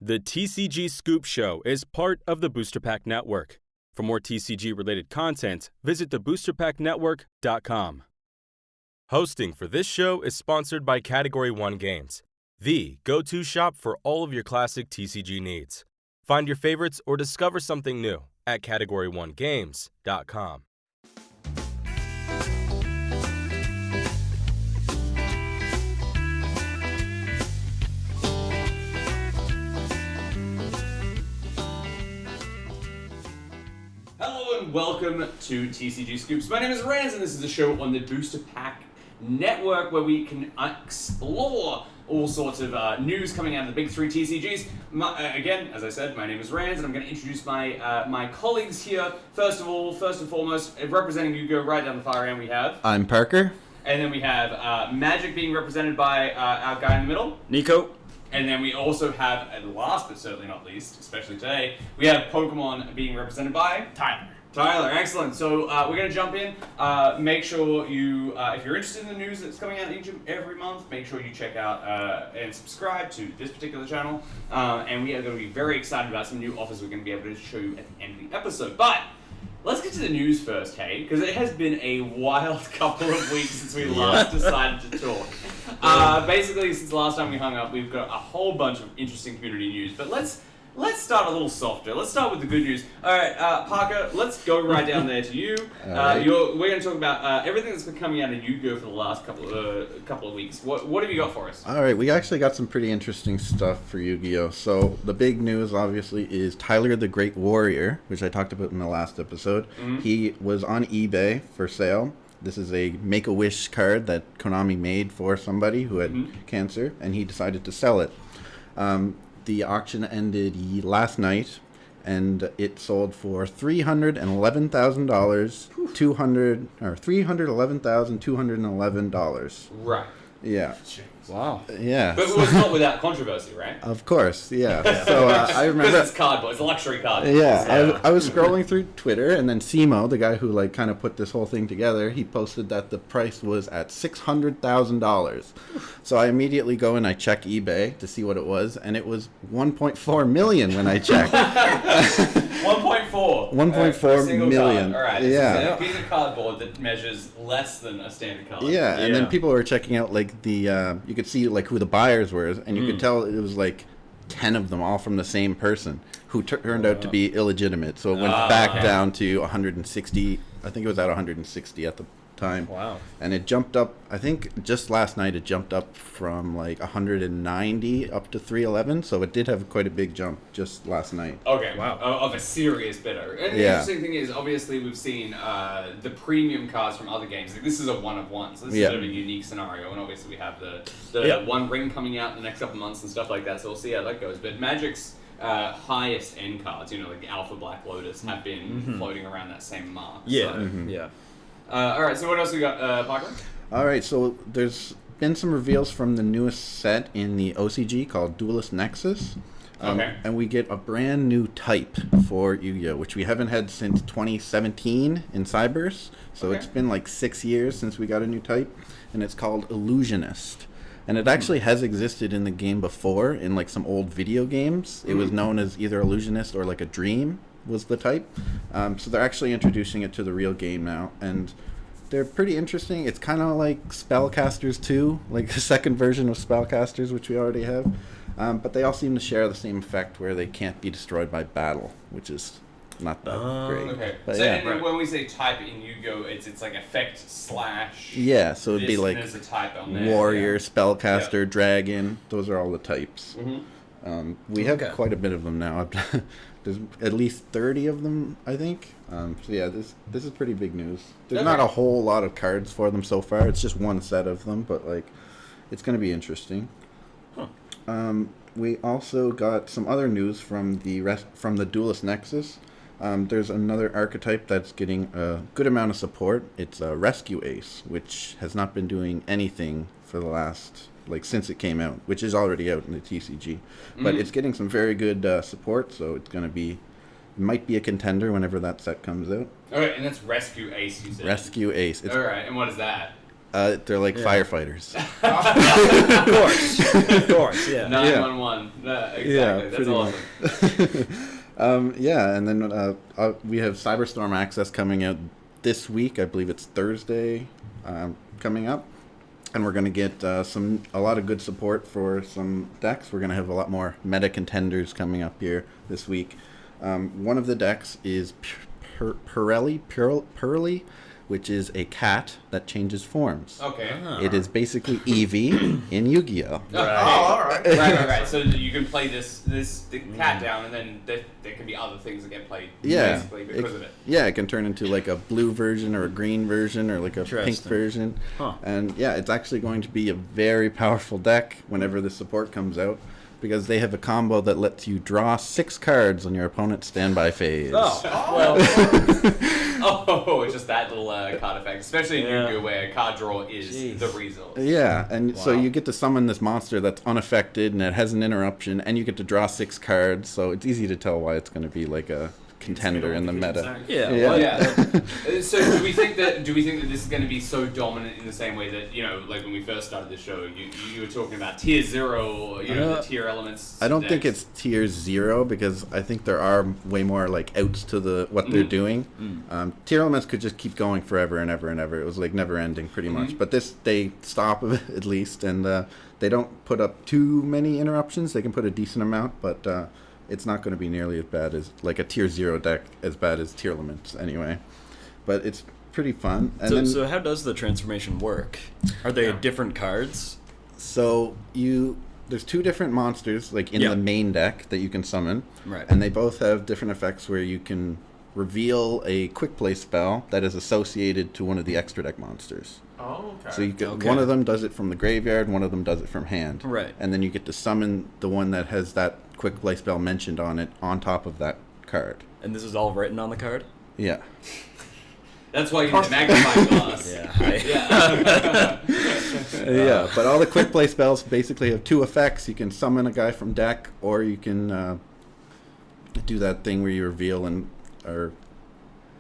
The TCG SCOOPS Show is part of the Booster Pack Network. For more TCG-related content, visit theboosterpacknetwork.com. Hosting for this show is sponsored by Category 1 Games, the go-to shop for all of your classic TCG needs. Find your favorites or discover something new at category1games.com. Hello and welcome to TCG SCOOPS. My name is Rans and this is a show on the Booster Pack Network where we can explore all sorts of news coming out of the big three TCGs. Again, as I said, my name is Rans and I'm going to introduce my colleagues here. First and foremost, representing Hugo right down the far end we have... I'm Parker. And then we have Magic being represented by our guy in the middle. Nico. And then we also have, and last but certainly not least, especially today, we have Pokemon being represented by... Tyler, excellent. So we're going to jump in. Make sure you, if you're interested in the news that's coming out every month, make sure you check out and subscribe to this particular channel. And we are going to be very excited about some new offers we're going to be able to show you at the end of the episode. But let's get to the news first, hey? Because it has been a wild couple of weeks since we last decided to talk. Basically, since the last time we hung up, we've got a whole bunch of interesting community news. But let's start a little softer. Let's start with the good news. All right, Parker, let's go right down there to you. Right. We're going to talk about everything that's been coming out of Yu-Gi-Oh! For the last couple of weeks. What have you got for us? All right, we actually got some pretty interesting stuff for Yu-Gi-Oh! So the big news, obviously, is Tyler the Great Warrior, which I talked about in the last episode. Mm-hmm. He was on eBay for sale. This is a Make-A-Wish card that Konami made for somebody who had cancer, and he decided to sell it. The auction ended last night, and it sold for $311,000. $311,211. Right. Yeah. Wow. Yeah. But it was not without controversy, right? Of course, yeah. So I remember... Because it's cardboard. It's a luxury card. Yeah, I was scrolling through Twitter, and then Simo, the guy who kind of put this whole thing together, he posted that the price was at $600,000. So I immediately go and I check eBay to see what it was, and it was $1.4 million when I checked. 1.4. 1.4 million. All right. Yeah. It's a piece of cardboard that measures less than a standard card. Yeah, and then people were checking out the you could see who the buyers were, and you could tell it was 10 of them all from the same person who turned out to be illegitimate. So it went back down to 160. I think it was at 160 at the time. Wow. And it jumped up, I think just last night it jumped up from 190 up to 311. So it did have quite a big jump just last night. Okay. Wow. Of a serious bidder. And the interesting thing is, obviously, we've seen the premium cards from other games. This is a one of one, so this is a bit of a unique scenario. And obviously, we have the One Ring coming out in the next couple of months and stuff like that. So we'll see how that goes. But Magic's highest end cards, like the Alpha Black Lotus, have been floating around that same mark. Yeah. So. Yeah. All right. So what else we got, Parker? All right. So there's been some reveals from the newest set in the OCG called Duelist Nexus. Okay. And we get a brand new type for Yu-Gi-Oh!, which we haven't had since 2017 in Cybers. So it's been 6 years since we got a new type, and it's called Illusionist. And it actually has existed in the game before in some old video games. It was known as either Illusionist or a Dream was the type. So they're actually introducing it to the real game now, and they're pretty interesting. It's kind of like Spellcasters 2, like the second version of Spellcasters, which we already have. But they all seem to share the same effect where they can't be destroyed by battle, which is not that great. Okay. But so yeah. when we say type in Yu-Gi-Oh, it's like effect / Yeah, so it'd be there's a type on there. Warrior, Spellcaster, Dragon. Those are all the types. Mm-hmm. We have quite a bit of them now. There's at least 30 of them, I think. So yeah, this is pretty big news. There's not a whole lot of cards for them so far. It's just one set of them, but it's going to be interesting. We also got some other news from the Duelist Nexus. There's another archetype that's getting a good amount of support. It's a Rescue Ace, which has not been doing anything for the last since it came out, which is already out in the TCG. But it's getting some very good support, so it's going to be... might be a contender whenever that set comes out. Alright, and that's Rescue Ace, you said? Rescue Ace. Alright, and what is that? They're like firefighters. Of course, yeah. 911. Exactly. Yeah, That's awesome. Yeah, and then we have Cyberstorm Access coming out this week. I believe it's Thursday coming up. And we're going to get a lot of good support for some decks. We're going to have a lot more meta contenders coming up here this week. One of the decks is Pearly, which is a cat that changes forms. Okay. It is basically Eevee in Yu-Gi-Oh! All right. Right. So you can play the cat down, and then there can be other things that get played. Basically because of it. Yeah, it can turn into like a blue version or a green version or like a pink version. Huh. And yeah, it's actually going to be a very powerful deck whenever the support comes out, because they have a combo that lets you draw 6 cards on your opponent's standby phase. It's just that little card effect, especially in Yu-Gi-Oh! Where card draw is the result. Yeah, and so you get to summon this monster that's unaffected and it has an interruption, and you get to draw 6 cards, so it's easy to tell why it's going to be like a contender in the meta. So do we think that this is going to be so dominant in the same way that, like when we first started the show, you were talking about tier 0, the tier elements? I don't think it's tier 0, because I think there are way more like outs to what they're doing. Tier elements could just keep going forever and ever and ever. It was like never ending pretty much. But this, they stop at least, and they don't put up too many interruptions. They can put a decent amount, but it's not going to be nearly as bad as like a tier 0 deck, as bad as tier elements anyway. But it's pretty fun. And so how does the transformation work? Are they different cards? So there's 2 different monsters like in the main deck that you can summon. Right. And they both have different effects where you can reveal a quick play spell that is associated to one of the extra deck monsters. Oh, okay. So you get, one of them does it from the graveyard, one of them does it from hand. Right. And then you get to summon the one that has that quick play spell mentioned on it on top of that card. And this is all written on the card? Yeah. That's why you need the magnifying glass. Yeah, but all the quick play spells basically have 2 effects. You can summon a guy from deck, or you can do that thing where you reveal or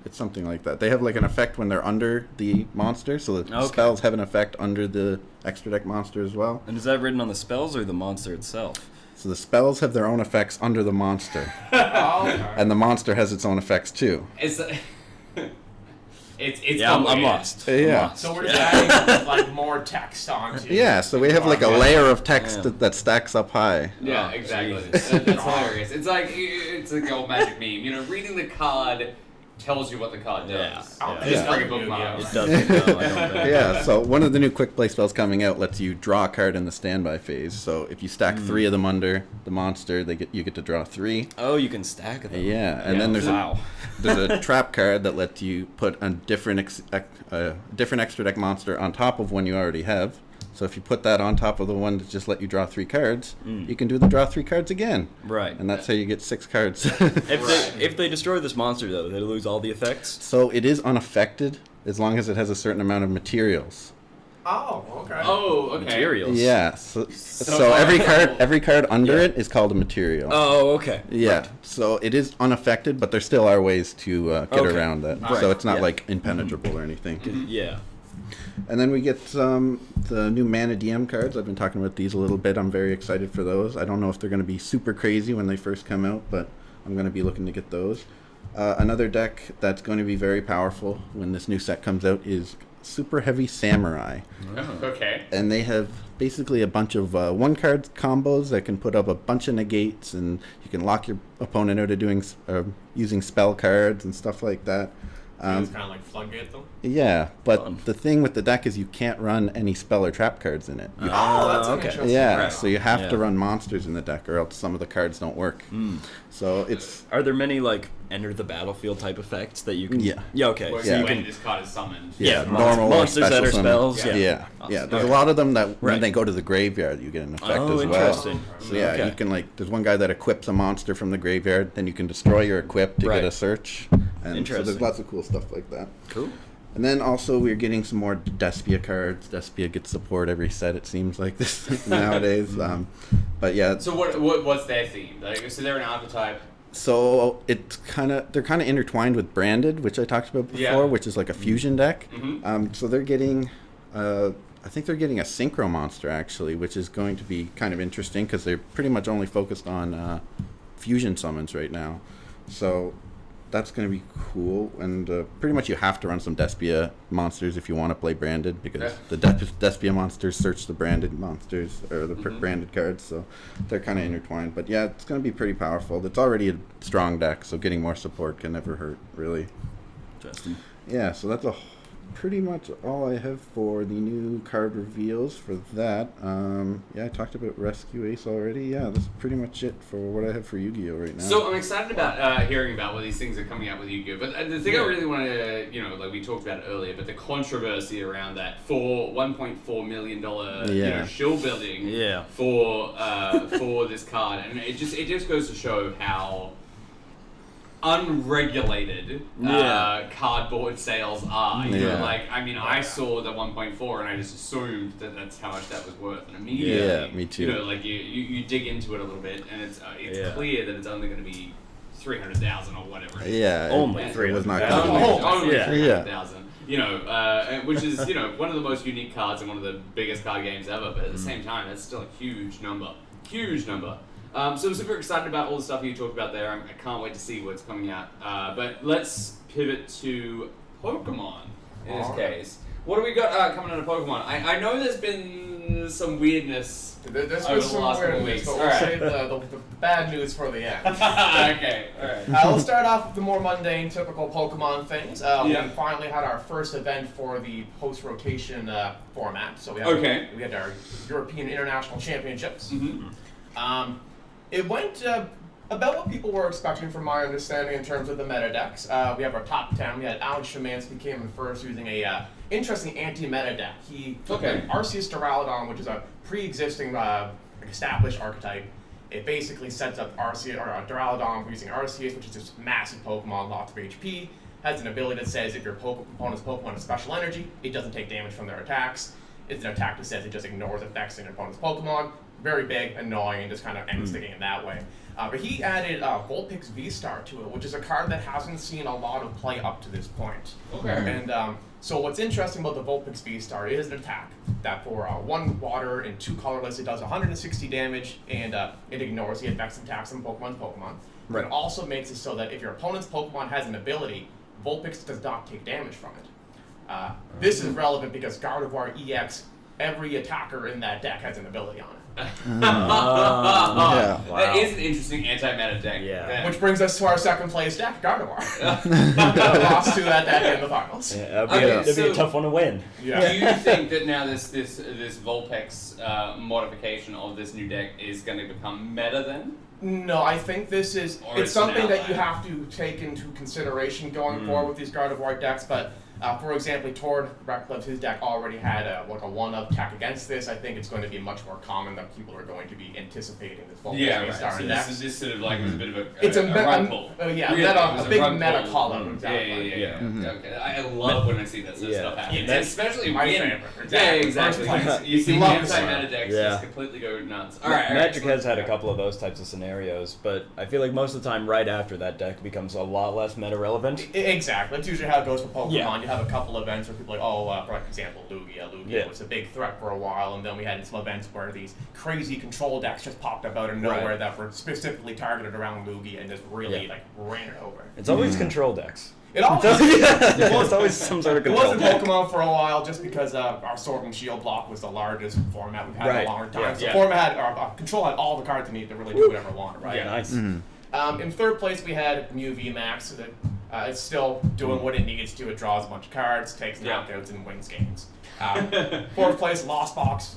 it's something like that. They have like an effect when they're under the monster, so the spells have an effect under the extra deck monster as well. And is that written on the spells or the monster itself? So the spells have their own effects under the monster. And the monster has its own effects too. It's I'm lost. Yeah. So we're just adding like more text onto. Yeah, so we have like a layer of text that stacks up high. Yeah, exactly. That's hilarious. It's like the old magic meme. Reading the card tells you what the card does. Just bring a bookmark. It doesn't. No, I don't think. Yeah, so one of the new quick play spells coming out lets you draw a card in the standby phase. So if you stack 3 of them under the monster, you get to draw 3. Oh, you can stack them. Yeah, and then there's a trap card that lets you put a different extra deck monster on top of one you already have. So if you put that on top of the one that just let you draw 3 cards, you can do the draw 3 cards again. Right. And that's how you get 6 cards. If they destroy this monster, though, they lose all the effects? So it is unaffected as long as it has a certain amount of materials. Oh, okay. Oh, okay. Materials. Yeah. So every card under it is called a material. Oh, okay. Yeah. Right. So it is unaffected, but there still are ways to get around that. Right. So it's not like impenetrable or anything. Yeah. And then we get the new Mana DM cards. I've been talking about these a little bit. I'm very excited for those. I don't know if they're going to be super crazy when they first come out, but I'm going to be looking to get those. Another deck that's going to be very powerful when this new set comes out is Super Heavy Samurai. Okay. And they have basically a bunch of one-card combos that can put up a bunch of negates, and you can lock your opponent out of using spell cards and stuff like that. It's kind of like floodgate them. Yeah, but the thing with the deck is you can't run any spell or trap cards in it. That's an interesting. Yeah, so you have to run monsters in the deck, or else some of the cards don't work. So it's. Are there many like enter the battlefield type effects that you can? Yeah. Yeah. Okay. Where So you when can. this card is summoned. Yeah, normal monsters that are summon. spells. Yeah. Awesome. There's a lot of them that when Right. they go to the graveyard, you get an effect Oh, as well. interesting. So yeah, Okay. you can there's one guy that equips a monster from the graveyard, then you can destroy your equip to Right. get a search. And so Interesting. there's lots of cool stuff like that. Cool. And then also we're getting some more Despia cards. Despia gets support every set, it seems like this nowadays. But yeah. So what's their theme? So they're an archetype. So they're kind of intertwined with Branded, which I talked about before, which is like a fusion deck. So they're getting I think they're getting a synchro monster actually, which is going to be kind of interesting because they're pretty much only focused on fusion summons right now. So that's going to be cool. And pretty much you have to run some Despia monsters if you want to play branded, because the Despia monsters search the branded monsters or the branded cards, so they're kind of intertwined. But yeah, it's going to be pretty powerful. It's already a strong deck, so getting more support can never hurt, really. Justin. Yeah, so that's pretty much all I have for the new card reveals for that. Yeah, I talked about Rescue Ace already. Yeah, that's pretty much it for what I have for Yu-Gi-Oh right now. So I'm excited about hearing about what these things are coming out with Yu-Gi-Oh. But the thing I really want to, like we talked about it earlier, but the controversy around that for $1.4 million, shill building for this card, and it just goes to show how unregulated cardboard sales are. I saw the 1.4 and I just assumed that that's how much that was worth, and immediately, me too. You dig into it a little bit, and it's clear that it's only going to be 300,000 or whatever. Only 300,000. It was not only 300,000. Which is one of the most unique cards and one of the biggest card games ever. But at the same time, it's still a huge number. So I'm super excited about all the stuff you talked about there. I can't wait to see what's coming out. But let's pivot to Pokemon in this case. What do we got coming out of Pokemon? I know there's been some weirdness over the last couple of weeks. But we'll save the bad news for the end. Okay, alright. We'll start off with the more mundane, typical Pokemon things. We finally had our first event for the post-rotation format. So we had our European International Championships. It went about what people were expecting from my understanding in terms of the meta decks. We have our top 10. We had Alex Szymanski came in first using a interesting anti-meta deck. He took an Arceus Duraludon, which is a pre-existing established archetype. It basically sets up Duraludon using Arceus, which is this massive Pokemon, lots of HP. Has an ability that says if your opponent's Pokemon has special energy, it doesn't take damage from their attacks. It's an attack that says it just ignores effects in your opponent's Pokemon. Very big, annoying, and just kind of ends the game that way. But he added Vulpix V-Star to it, which is a card that hasn't seen a lot of play up to this point. And so what's interesting about the Vulpix V-Star is an attack that for 1 water and 2 colorless, it does 160 damage, and it ignores the effects and attacks on Pokemon's Pokemon. It also makes it so that if your opponent's Pokemon has an ability, Vulpix does not take damage from it. This is relevant because Gardevoir EX, every attacker in that deck has an ability on it. That is an interesting anti-meta deck. Which brings us to our second place deck, Gardevoir. Lost to that deck in the finals. That'd be a tough one to win. Do you think that now this Vulpix modification of this new deck is going to become meta then? No, I think it's something that you have to take into consideration going forward with these Gardevoir decks, but for example, Tord Reckless, his deck already had a 1-up attack against this. I think it's going to be much more common that people are going to be anticipating this Vulpix V-Star deck. So this sort of like was a bit of a run pull. A big meta pull. call-out. Okay. I love when I see that sort of stuff happen. Especially my favorite. Exactly. You see anti-meta decks just completely go nuts. Magic has had a couple of those types of scenarios, but I feel like most of the time right after that deck becomes a lot less meta-relevant. Exactly. That's usually how it goes for Pokemon. You have a couple events where people are like, for example, Lugia was a big threat for a while, and then we had some events where these crazy control decks just popped up out of nowhere that were specifically targeted around Lugia and just really ran it over. It's always control decks. It always it's always some sort of control. It wasn't Pokemon for a while just because our Sword and Shield block was the largest format we've had in a long time. So format control had all the cards you need to really do whatever it wanted, right? Yeah, nice. In third place we had Mew VMAX. So that it's still doing what it needs to. It draws a bunch of cards, takes knockouts, and wins games. Fourth place, Lost Box.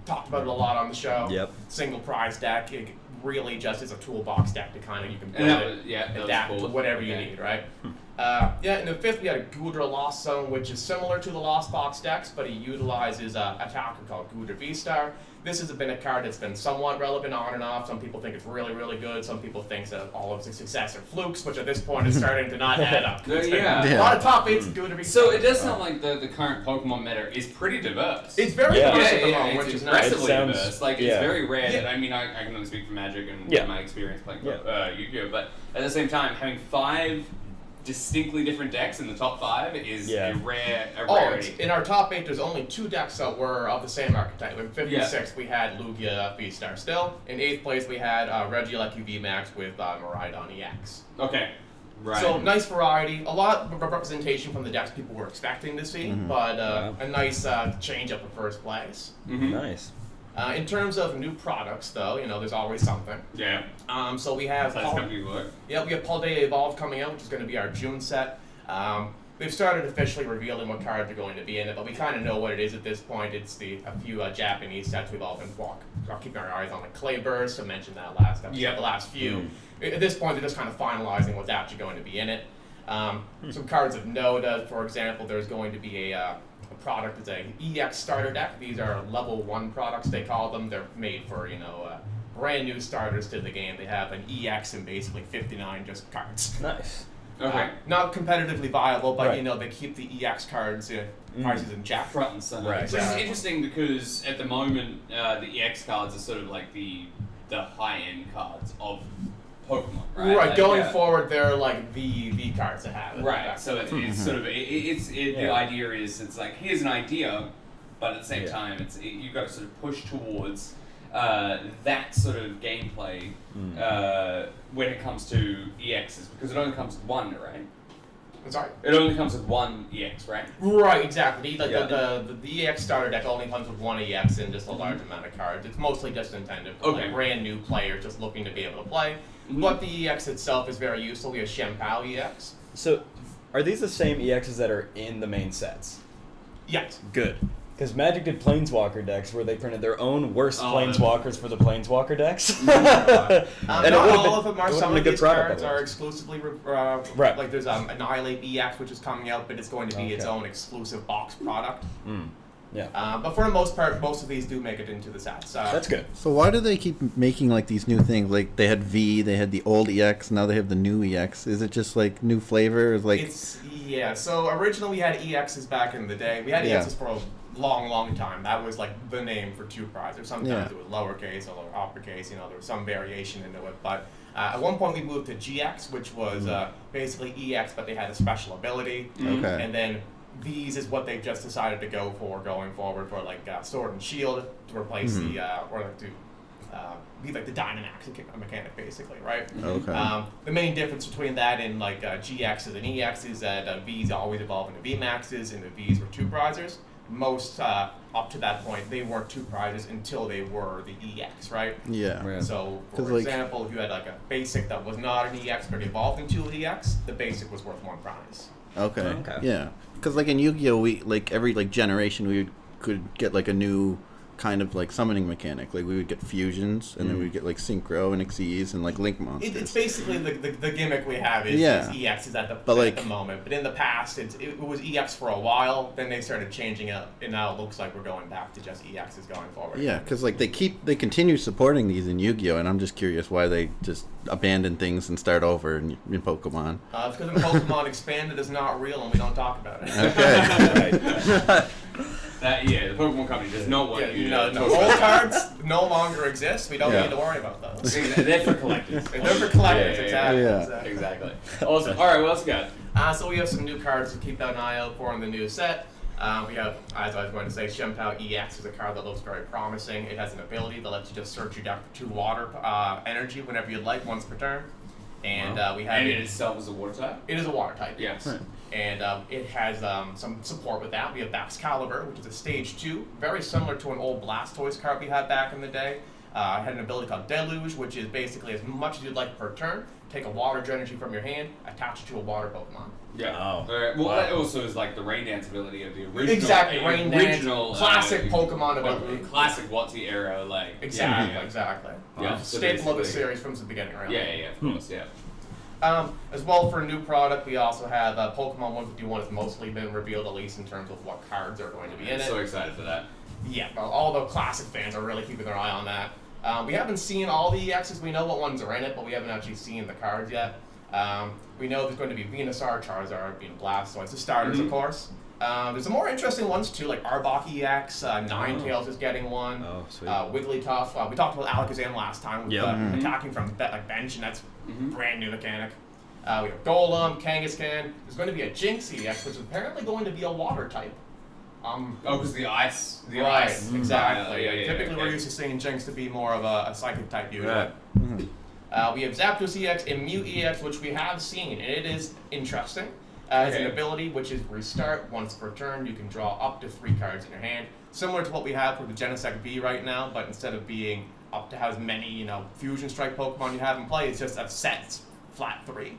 Talked about it a lot on the show. Single prize deck. It really just is a toolbox deck to kind of you can build adapt to whatever you need, right? In the fifth we had a Goodra Lost Zone, which is similar to the Lost Box decks, but it utilizes an attacker called Goodra V-Star. This has been a card that's been somewhat relevant on and off. Some people think it's really, really good. Some people think that all of its success are flukes, which at this point is starting to not add up. A lot of top 8s of Goodra V-Star. So it does sound like the current Pokemon meta is pretty diverse. It's very diverse at the moment, which is nice. Aggressively diverse. Like, it's very rare that, I can only speak for Magic and my experience playing Yu-Gi-Oh! But at the same time, having 5 distinctly different decks in the top 5 is a rarity. In our top 8, there's only 2 decks that were of the same archetype. In 56th, we had Lugia V-Star still. In 8th place, we had Reggae Lucky VMAX with Miraidon EX. Okay. Right. So, nice variety. A lot of representation from the decks people were expecting to see, but a nice change up in first place. Nice. In terms of new products, though, there's always something. Yeah. So we have we have Paldea Evolve coming out, which is going to be our June set. We've started officially revealing what cards are going to be in it, but we kind of know what it is at this point. It's a few Japanese sets we've all been keeping our eyes on, like Clay Burst. I mentioned that last episode, the last few. At this point, they're just kind of finalizing what's actually going to be in it. Some cards of note, for example, there's going to be a product that's a EX starter deck. These are level 1 products, they call them. They're made for, brand new starters to the game. They have an EX and basically 59 just cards. Nice. Okay. Not competitively viable, but they keep the EX cards prices in check. Front and center. Right. Which is interesting because at the moment the EX cards are sort of like the high-end cards of Pokemon, right? Right. Going forward, they're like the cards to have. Right. So it's sort of the idea is it's like here's an idea, but at the same time you've got to sort of push towards that sort of gameplay when it comes to EXs because it only comes with one, right? I'm sorry? It only comes with one EX, right? Right, exactly. The EX starter deck only comes with one EX and just a large amount of cards. It's mostly just intended for brand new players just looking to be able to play. But the EX itself is very useful. We have Shempao EX. So, are these the same EXs that are in the main sets? Yes. Good. Because Magic did Planeswalker decks where they printed their own worst Planeswalkers for the Planeswalker decks. Not all of them are. Some of these cards are exclusively right. Like there's Annihilate EX, which is coming out, but it's going to be its own exclusive box product. Yeah. But for the most part, most of these do make it into the sets. That's good. So why do they keep making like these new things? Like they had V, they had the old EX, now they have the new EX. Is it just like new flavor? So originally we had EXs back in the day. We had EXs for a long time. That was like the name for 2 prizes. Sometimes it was lowercase or uppercase. There was some variation into it. But at one point we moved to GX, which was basically EX, but they had a special ability. Okay. And then V's is what they've just decided to go for going forward for like Sword and Shield to replace the be like the Dynamax mechanic basically, right? Okay. The main difference between that and like GXs and EXs is that V's always evolve into VMAXs and the V's were 2 prizes. Most up to that point they weren't 2 prizes until they were the EX, right? Yeah. So for example, if you had like a basic that was not an EX but evolved into an EX, the basic was worth 1 prize. Okay. Yeah. Because like in Yu-Gi-Oh, we like every generation we could get like a new kind of like summoning mechanic. Like we would get fusions, and then we'd get like synchro and Xyz and like link monsters. It's basically the gimmick we have is EX is at the moment. But in the past, it was EX for a while. Then they started changing it, and now it looks like we're going back to just EXs going forward. Yeah, because like they continue supporting these in Yu-Gi-Oh, and I'm just curious why they just abandon things and start over in Pokemon. It's because when Pokemon expanded is not real, and we don't talk about it. Okay. The Pokemon Company does not want you to the old cards no longer exist. We don't need to worry about those. They're for collectors. They're for collectors, Exactly. Awesome. All right, what else we got? So we have some new cards to keep an eye out for in the new set. We have, as I was going to say, Shempao EX is a card that looks very promising. It has an ability that lets you just search your deck for 2 water energy whenever you'd like, once per turn. And we have it itself is a water type? It is a water type, yes. Right. And it has some support with that. We have Excalibur, which is a stage 2, very similar to an old Blastoise card we had back in the day. It had an ability called Deluge, which is basically as much as you'd like per turn. Take a water energy from your hand, attach it to a water Pokemon. Yeah. Well, that also is like the Rain Dance ability of the original. Exactly, Rain Dance, classic Pokemon ability. Classic WotC era, like. Exactly. Yeah. Staple of the series from the beginning, right? Yeah, of course, yeah. As well, for a new product, we also have Pokemon 151 has mostly been revealed, at least in terms of what cards are going to be in it. So excited for that. Yeah, all the classic fans are really keeping their eye on that. We haven't seen all the EXs. We know what ones are in it, but we haven't actually seen the cards yet. We know there's going to be Venusaur, Charizard, being Blastoise, the starters, of course. There's some more interesting ones too, like Arbok EX, Ninetales is getting one. Oh, sweet. Wigglytuff. We talked about Alakazam last time with attacking from bench, and that's brand new mechanic. We have Golem, Kangaskhan. There's going to be a Jinx EX, which is apparently going to be a water type. Because the ice. Right, ice. exactly. Typically, we're used to seeing Jinx to be more of a psychic type usually. Right. We have Zapdos EX and Mew EX, which we have seen, and it is interesting. It's an ability which is restart once per turn. You can draw up to 3 cards in your hand, similar to what we have for the Genesect V right now. But instead of being up to as many, Fusion Strike Pokemon you have in play, it's just a set flat 3.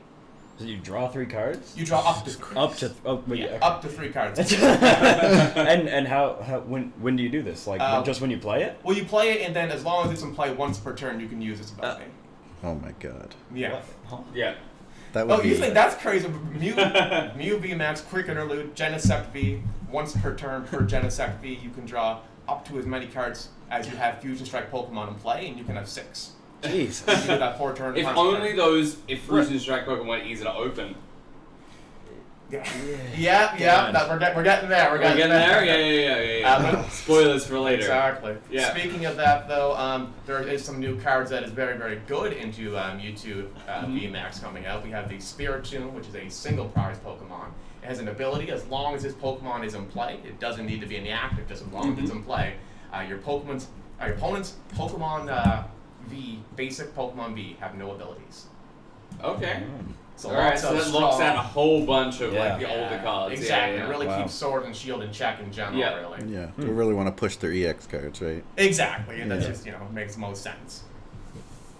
So you draw 3 cards? You draw up to 3. Up to 3 cards. and how when do you do this? Like just when you play it? Well, you play it, and then as long as it's in play once per turn, you can use its ability. Oh my god. Yeah. Huh? Yeah. That would You think that's crazy? Mew VMAX, Quick Interlude, Genesect V, once per turn per Genesect V, you can draw up to as many cards as you have Fusion Strike Pokemon in play, and you can have 6. Jeez. You do that 4 turn. If Fusion Strike Pokemon were easy to open. Yeah. We're getting there. We're getting there. Yeah. Spoilers for later. Exactly. Yeah. Speaking of that, though, there is some new cards that is very, very good into Mewtwo VMAX coming out. We have the Spiritomb, which is a single prize Pokemon. It has an ability as long as this Pokemon is in play. It doesn't need to be in the active, just as long as it's in play. Your opponent's Pokemon V, basic Pokemon V, have no abilities. Okay. So Alright, so that locks out a whole bunch of the older cards. Exactly. Yeah. It really keeps Sword and Shield in check in general, really. Yeah, they really want to push their EX cards, right? Exactly, and that just, makes most sense.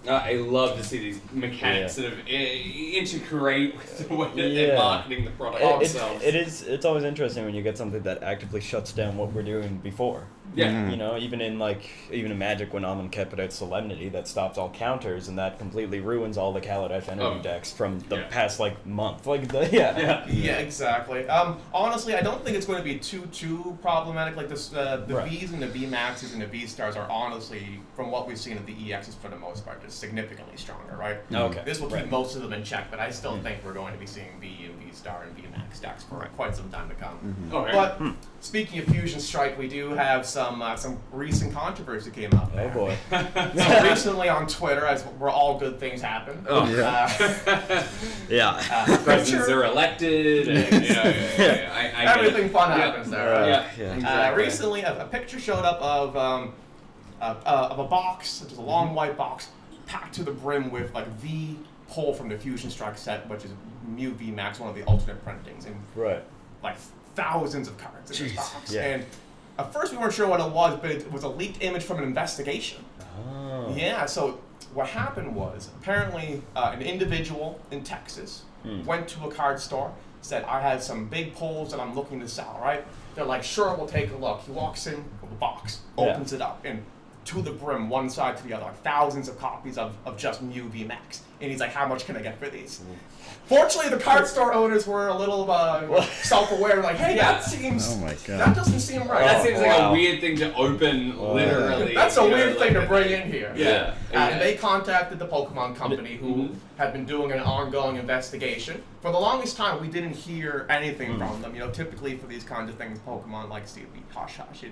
I love to see these mechanics sort of integrate with the way that they're marketing the product themselves. It's always interesting when you get something that actively shuts down what we're doing before. Yeah. Even in Magic when Almond kept out Solemnity, that stops all counters, and that completely ruins all the Kaladesh energy decks from the past month. Yeah, exactly. Honestly, I don't think it's going to be too problematic. Like this, the Vs and the V Maxes and the V Stars are honestly, from what we've seen of the EXs for the most part, just significantly stronger, right? Okay. This will keep most of them in check, but I still think we're going to be seeing V and V Star and V Max decks for quite some time to come. Okay. But speaking of Fusion Strike, we do have some recent controversy came up. Oh boy. So recently on Twitter, as where all good things happen. Oh yeah. Presidents are elected, and everything fun happens there. Right? Yeah. Exactly. Recently, a picture showed up of a box, which is a long white box, packed to the brim with V pull from the Fusion Strike set, which is Mew V Max, one of the alternate printings, and thousands of cards in this box. Yeah. And at first we weren't sure what it was, but it was a leaked image from an investigation. Oh. Yeah, so what happened was, apparently an individual in Texas went to a card store, said, I have some big pulls that I'm looking to sell, right? They're like, sure, we'll take a look. He walks in with a box, opens it up, and to the brim, one side to the other, thousands of copies of just Mew V Max. And he's like, how much can I get for these? Fortunately, the card store owners were a little self-aware, like, hey, that seems, that doesn't seem right. That seems like a weird thing to open, literally. That's a weird thing to bring in here. Yeah. And they contacted the Pokemon company, who had been doing an ongoing investigation. For the longest time, we didn't hear anything from them. Typically for these kinds of things, Pokemon likes to be hush-hush.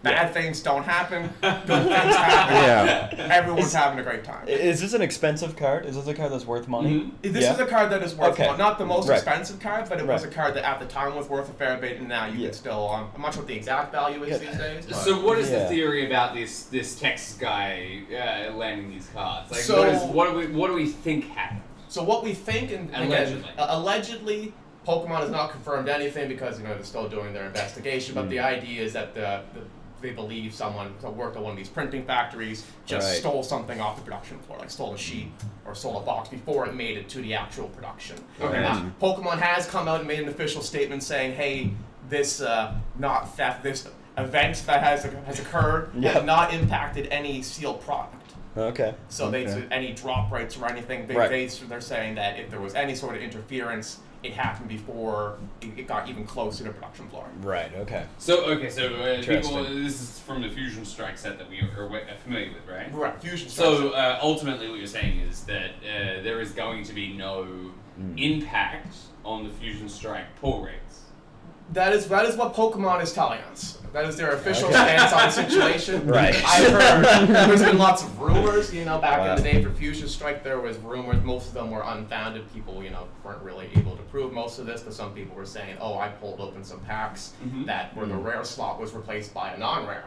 Bad things don't happen, good things happen. Everyone's having a great time. Is this an expensive card? Is this a card that's worth money? This is a card that is worth money. Not the most expensive card, but it was a card that at the time was worth a fair bit, and now you can still, I'm not sure what the exact value is these days. But. So what is the theory about this Texas guy landing these cards? Like, so, what do we think happened? So what we think, and allegedly, Pokemon has not confirmed anything because they're still doing their investigation. But the idea is that they believe someone who worked at one of these printing factories just stole something off the production floor, like stole a sheet or stole a box before it made it to the actual production. Okay. Pokemon has come out and made an official statement saying, "Hey, this not theft, this event that has occurred has not impacted any sealed product." Okay. So any drop rates or anything, they're saying that if there was any sort of interference, it happened before it got even closer to production floor. Right. Okay. So people, this is from the Fusion Strike set that we are familiar with, right? Right. Fusion Strike. So ultimately, what you're saying is that there is going to be no impact on the Fusion Strike pull rates. That is what Pokemon is telling us. That is their official stance on the situation. Right. I've heard there's been lots of rumors, back in the day for Fusion Strike there was rumors, most of them were unfounded. People, weren't really able to prove most of this, but some people were saying, oh, I pulled open some packs that where the rare slot was replaced by a non-rare.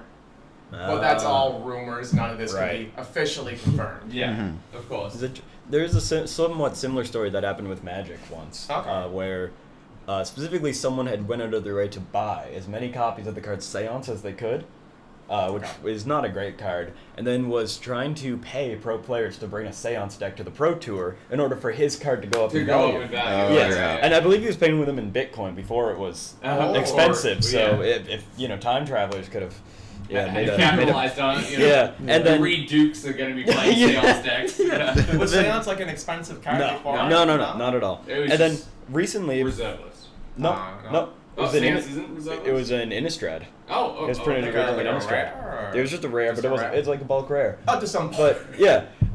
But that's all rumors, none of this can be officially confirmed. Yeah, of course. There's a somewhat similar story that happened with Magic once, where specifically someone had went out of their way to buy as many copies of the card Seance as they could, which is not a great card, and then was trying to pay pro players to bring a Seance deck to the Pro Tour in order for his card to go up in value. And I believe he was paying with them in Bitcoin before it was expensive, so if time travelers could have... capitalized on it. And then Reed Dukes are going to be playing Seance decks. Was Seance like an expensive card before? No, not at all. It was and then recently, reserveless. No. Seance isn't reserveless? It was an Innistrad. Oh, it was printed originally in Innistrad. It was just a rare, but it's like a bulk rare. Oh, to some. But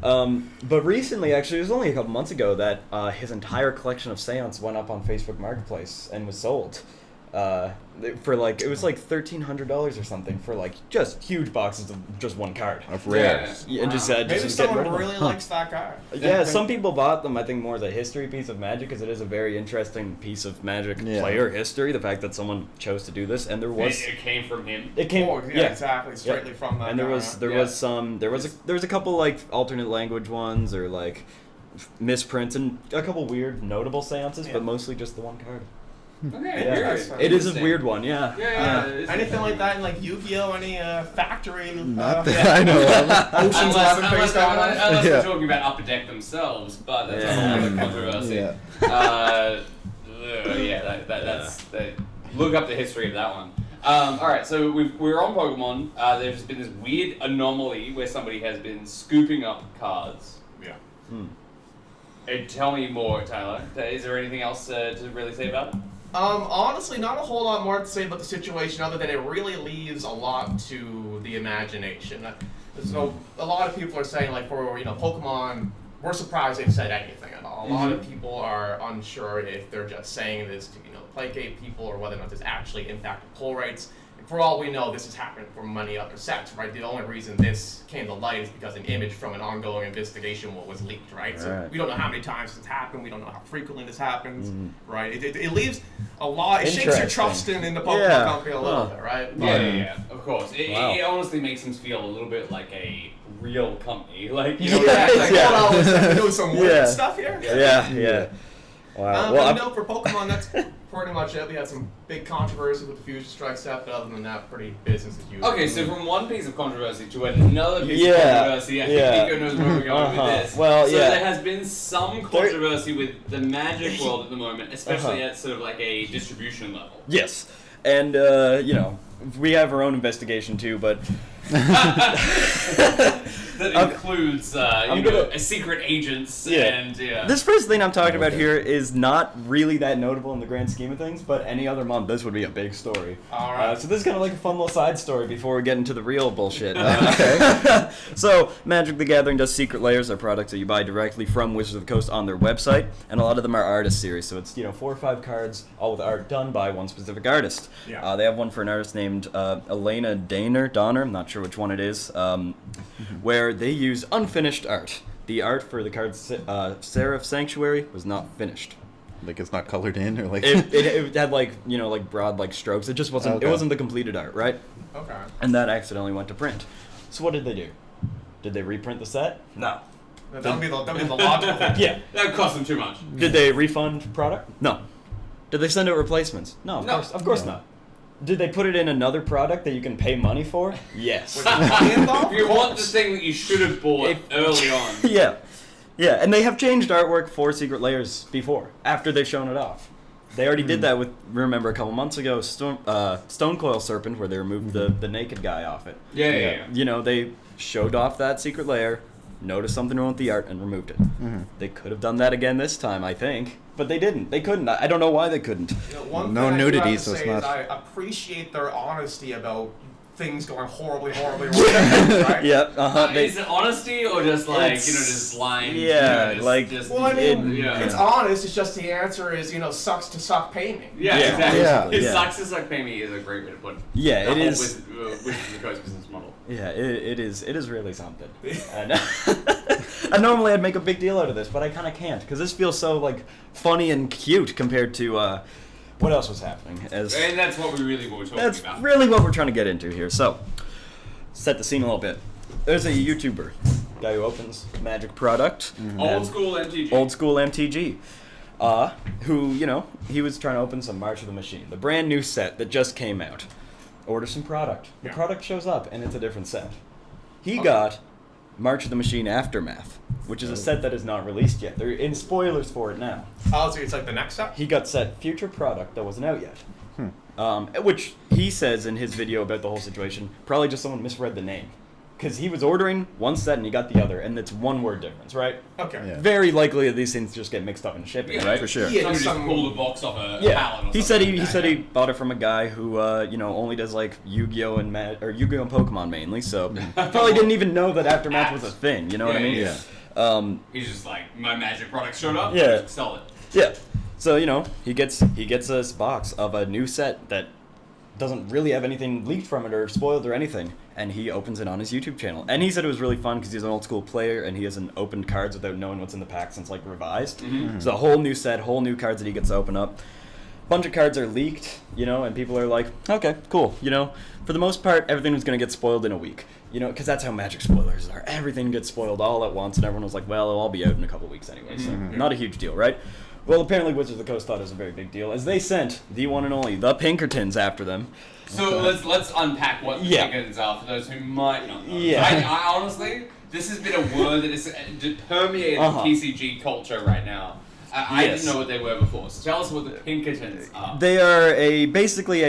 but recently, actually, it was only a couple months ago that his entire collection of Seance went up on Facebook Marketplace and was sold. For it was like $1,300 or something for just huge boxes of just one card of rares. And just maybe someone really likes that card. Yeah, some people bought them. I think more as a history piece of Magic, because it is a very interesting piece of Magic player history. The fact that someone chose to do this, and there was it came from him. It came, exactly, straightly from that. And there was a couple alternate language ones or misprints and a couple weird notable seances, but mostly just the one card. Okay, it is a weird one, Anything like that in Yu-Gi-Oh? Any factory? Not that I know of. Ocean's 11 face unless we're talking about Upper Deck themselves, but that's a whole other controversy. That's look up the history of that one. Alright, so we're on Pokemon. There's just been this weird anomaly where somebody has been scooping up cards. Tell me more, Tyler. Is there anything else to really say about it? Honestly, not a whole lot more to say about the situation other than it really leaves a lot to the imagination. So a lot of people are saying for Pokemon, we're surprised they've said anything at all. A lot of people are unsure if they're just saying this to placate people or whether or not this actually impacted pull rates. For all we know, this has happened for many other sets, right? The only reason this came to light is because an image from an ongoing investigation was leaked, right? So we don't know how many times this happened. We don't know how frequently this happens, right? It leaves a lot. It shakes your trust in the Pokemon company a little bit, right? Yeah, of course. It honestly makes them feel a little bit like a real company, we're doing some weird stuff here. Wow. Well, for Pokemon, that's pretty much it. We had some big controversy with the Fusion Strike set, but other than that, pretty business as usual. Okay, so from one piece of controversy to another piece of controversy, I think Nico knows where we're going with this. Well, so there has been some controversy with the Magic world at the moment, especially at sort of a distribution level. Yes, and we have our own investigation too, but that includes secret agents and This first thing I'm talking about here is not really that notable in the grand scheme of things, but any other month this would be a big story. All right. So this is kind of like a fun little side story before we get into the real bullshit. So Magic the Gathering does secret layers. They're products that you buy directly from Wizards of the Coast on their website, and a lot of them are artist series. So it's 4 or 5 cards, all with art done by one specific artist. Yeah. They have one for an artist named Elena Donner. I'm not sure which one it is. Where they use unfinished art. The art for the card Seraph Sanctuary was not finished. It's not colored in, or it had broad strokes. It just wasn't. Okay. It wasn't the completed art, right? Okay. And that accidentally went to print. So what did they do? Did they reprint the set? No. That would be the logical thing. Yeah. That would cost them too much. Did they refund product? No. Did they send out replacements? No. Of course not. Did they put it in another product that you can pay money for? Yes. You want the thing that you should have bought early on. Yeah. And they have changed artwork for Secret Layers before, after they've shown it off. They already did that with, remember a couple months ago, Stonecoil Serpent, where they removed the naked guy off it. Yeah. They showed off that Secret Layer, noticed something wrong with the art, and removed it. They could have done that again this time, I think. But they didn't. They couldn't. I don't know why they couldn't. One no thing nudity, I so it's say not. is I appreciate their honesty about things going horribly wrong, right? Yeah. Is it honesty or just like just lying? Yeah, well, I mean, it's honest. It's just the answer is sucks to suck, pay me. Yeah, exactly. Yeah. It sucks to suck, pay me is a great way to put it. Yeah, it is. With the Coast business model. Yeah, it is really something. And normally I'd make a big deal out of this, but I kind of can't because this feels so like funny and cute compared to what else was happening. And that's what we really were talking That's about. really what we're trying to get into here. So, set the scene a little bit. There's a YouTuber, guy who opens Magic product. Old school MTG. Old school MTG. Who, he was trying to open some March of the Machine, the brand new set that just came out. Order some product. The product shows up, and it's a different set. He got March of the Machine Aftermath, which is a set that is not released yet. They're in spoilers for it now. Oh, so it's like the next set? He got set future product that wasn't out yet. Which he says in his video about the whole situation, probably just someone misread the name. Because he was ordering one set and he got the other, and it's one word difference, right? Okay. Yeah. Very likely that these things just get mixed up in shipping, right? For sure. Yeah, Somebody just some pulled a box off a Yeah, pallet or he said something he like said that, he bought it from a guy who only does like Yu-Gi-Oh and Yu-Gi-Oh and Pokemon mainly, so probably didn't even know that Aftermath was a thing. You know what I mean? Yeah. He's just like, my magic product showed up. Yeah. Just sell it. Yeah. So he gets this box of a new set that doesn't really have anything leaked from it or spoiled or anything, and he opens it on his YouTube channel. And he said it was really fun because he's an old school player and he hasn't opened cards without knowing what's in the pack since like Revised. So a whole new set, whole new cards that he gets to open up. Bunch of cards are leaked, and people are like, okay, cool. For the most part, everything was going to get spoiled in a week. Because that's how Magic spoilers are. Everything gets spoiled all at once, and everyone was like, well, it'll all be out in a couple weeks anyway, so not a huge deal, right? Well, apparently Wizards of the Coast thought it was a very big deal, as they sent the one and only, the Pinkertons, after them. So let's unpack what the Pinkertons are for those who might not know. Yeah. I honestly, this has been a word that has permeated TCG culture right now. I didn't know what they were before, so tell us what the Pinkertons are. They are basically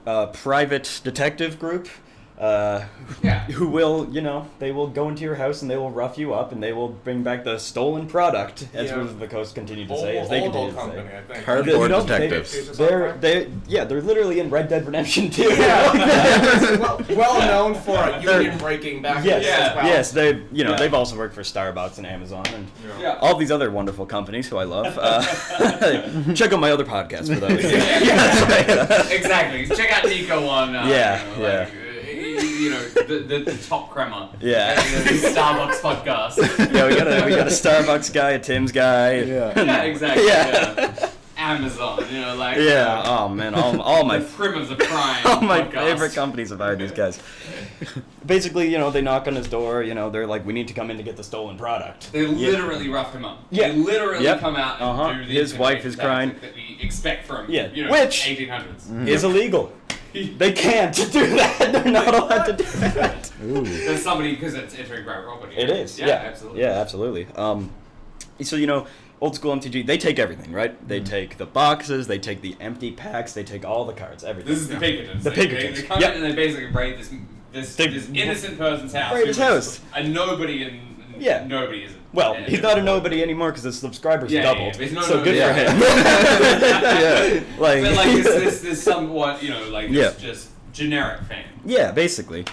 a private detective group. Who will, they will go into your house and they will rough you up and they will bring back the stolen product, as Wizards of the Coast continue to say, as they continue to say. I think. Cardboard detectives. They're literally in Red Dead Redemption 2. well known for a union breaking back. Yes, they've also worked for Starbucks and Amazon and all these other wonderful companies who I love. Check out my other podcast for those. Exactly. Check out Nico on. The top crema. Yeah. The Starbucks podcast. Yeah, we got a Starbucks guy, a Tim's guy. Yeah, exactly. Yeah. Amazon, Oh man, all my the prim of the prime. all my podcast. favorite companies have hired these guys. Basically, they knock on his door. They're like, we need to come in to get the stolen product. They literally rough him up. Yeah. They literally come out and do the His wife is crying. that we expect from which 1800s. is illegal. They can't do that. They're not allowed to do that. There's somebody, because it's entering private property. It is. Yeah, absolutely. Yeah, absolutely. So old school MTG, they take everything, right? They take the boxes, they take the empty packs, they take all the cards, everything. This is the Pinkertons. The Pinkertons. They come in and they basically raid this innocent person's house. Raid his house. A nobody and nobody isn't. Well, he's not a nobody anymore because his subscribers doubled. Yeah, so good for him. But this somewhat, just generic fame. Yeah, basically.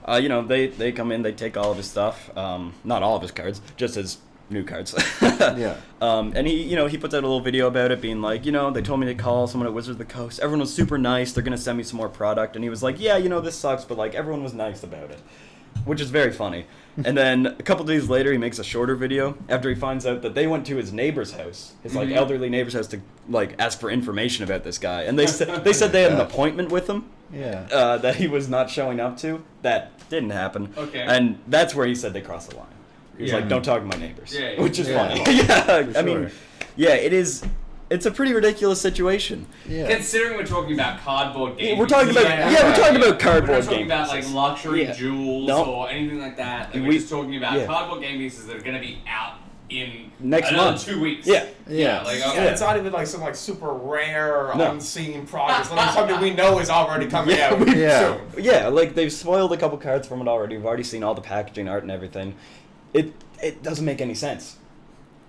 They come in, they take all of his stuff. Not all of his cards, just his new cards. And he puts out a little video about it, being like, they told me to call someone at Wizards of the Coast. Everyone was super nice. They're gonna send me some more product. And he was like, this sucks, but everyone was nice about it, which is very funny. And then a couple days later, he makes a shorter video after he finds out that they went to his neighbor's house, his elderly neighbor's house, to ask for information about this guy. And they said they had an appointment with him. That he was not showing up to. That didn't happen. Okay. And that's where he said they crossed the line. He was like, "Don't talk to my neighbors," which is funny. I mean, it is. It's a pretty ridiculous situation. Yeah. Considering we're talking about cardboard games. We're talking about cardboard We're not talking game about pieces. luxury jewels or anything like that. We're just talking about cardboard game pieces that are going to be out in next another month. 2 weeks. Yeah. It's not even some super rare or unseen product. Something we know is already coming out. They've spoiled a couple cards from it already. We've already seen all the packaging art and everything. It doesn't make any sense.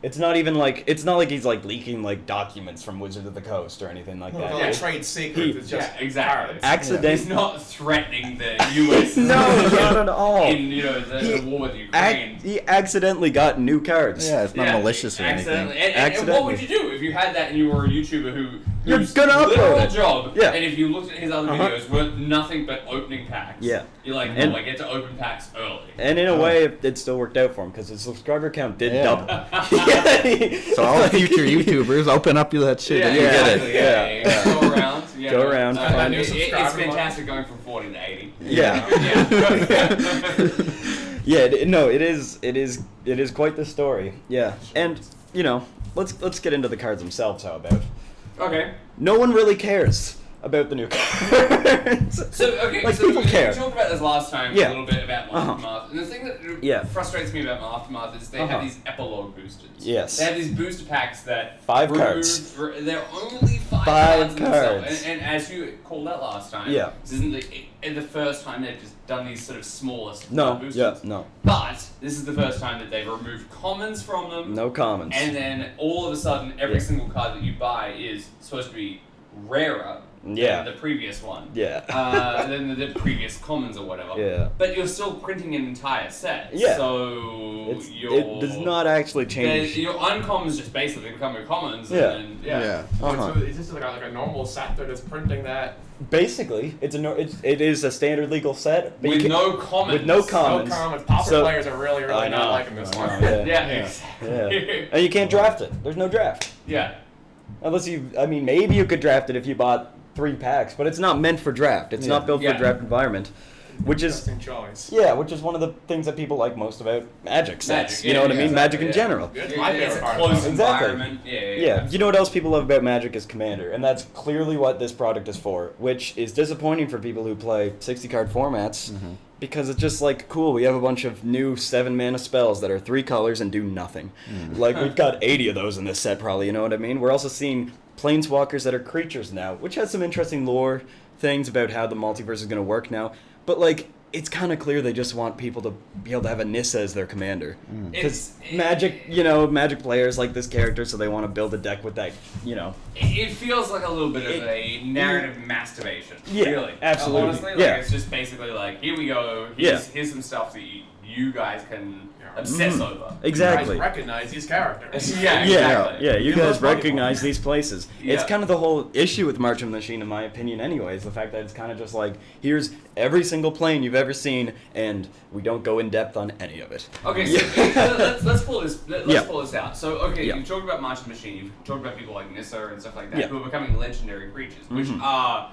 It's not like he's like leaking like documents from Wizard of the Coast or anything like that. Yeah, trade secrets. It's just exactly. Accident. He's not threatening the U.S. No, not at all. In the war with Ukraine. He accidentally got new cards. Yeah, it's not malicious or anything. And what would you do if you had that and you were a YouTuber whose gonna upload literal it. job, Yeah. and if you looked at his other videos, were nothing but opening packs. Yeah. You're like, And- I get to open packs early. And in a way, it still worked out for him because his subscriber count did Yeah. double. So all future YouTubers, open up that shit if you get exactly, it. Yeah. Go around. Yeah, Go around, find new It's subscriber fantastic going from 40 to 80. Yeah. Yeah. It is quite the story. Yeah. And let's get into the cards themselves. How about? Okay. No one really cares about the new cards. So people care. We talked about this last time Yeah. a little bit about Uh-huh. Aftermath, and the thing that Yeah. frustrates me about Aftermath is they have these epilogue boosters. Yes. They have these booster packs that 5 remove- cards. They're only 5 5 cards in themselves. cards. And as you called out last time, Yeah. this isn't the first time they've just done these sort of smallest No. boosters. Yeah. No. But this is the first time that they've removed commons from them. No commons. And then all of a sudden, every single card that you buy is supposed to be rarer Yeah. than the previous one. Yeah. Than the previous commons or whatever. Yeah. But you're still printing an entire set. Yeah. So It does not actually change. Your uncommons just basically become your commons. Yeah. And Yeah. Uh-huh. So is this like a normal set? They're just printing that. Basically, it is a standard legal set but With you can, no commons. with no commons. No comments. Pauper So- players are really I know, not liking this I one. know, Yeah, Yeah. exactly. Yeah. And you can't draft it. There's no draft. Yeah. Unless maybe you could draft it if you bought 3 packs, but it's not meant for draft. It's not built for Yeah. a draft environment. Which is Interesting choice. which is one of the things that people like most about Magic sets. Magic, you know what I mean? exactly, Magic in general. It's Yeah, my it's favorite a part. closed Exactly. environment. Yeah, you know what else people love about Magic is Commander, and that's clearly what this product is for, which is disappointing for people who play 60-card formats, because it's just like, cool, we have a bunch of new 7-mana spells that are 3 colors and do nothing. Like, we've got 80 of those in this set probably, you know what I mean? We're also seeing Planeswalkers that are creatures now, which has some interesting lore things about how the multiverse is going to work now, but like, it's kind of clear they just want people to be able to have a Nissa as their commander. Because Magic players like this character, so they want to build a deck with that, It feels like a little bit of a narrative masturbation. Yeah, really. absolutely. Honestly, Yeah. it's just basically like, here we go. Here's some stuff that you guys can obsess over. Exactly. You guys recognize these characters. Yeah, exactly. Yeah, you guys love money recognize these places. It's Yeah. kind of the whole issue with March of the Machine, in my opinion, anyways. The fact that it's kind of just like, here's every single plane you've ever seen, and we don't go in depth on any of it. Okay, so let's pull this. Let's Yeah. pull this out. So, okay, Yeah. you talked about March of the Machine. You've talked about people like Nissa and stuff like that, Yeah. who are becoming legendary creatures, which are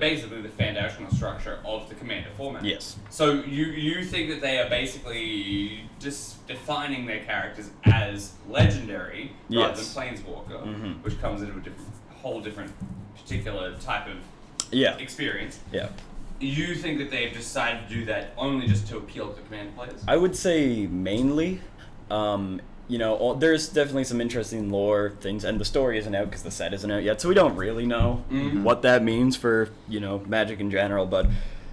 basically the foundational structure of the Commander format. Yes. So you think that they are basically just defining their characters as legendary rather than Yes. Planeswalker, which comes into a whole different particular type of Yeah. experience. Yeah. You think that they've decided to do that only just to appeal to Commander players? I would say mainly. There's definitely some interesting lore things, and the story isn't out because the set isn't out yet, so we don't really know what that means for, Magic in general, but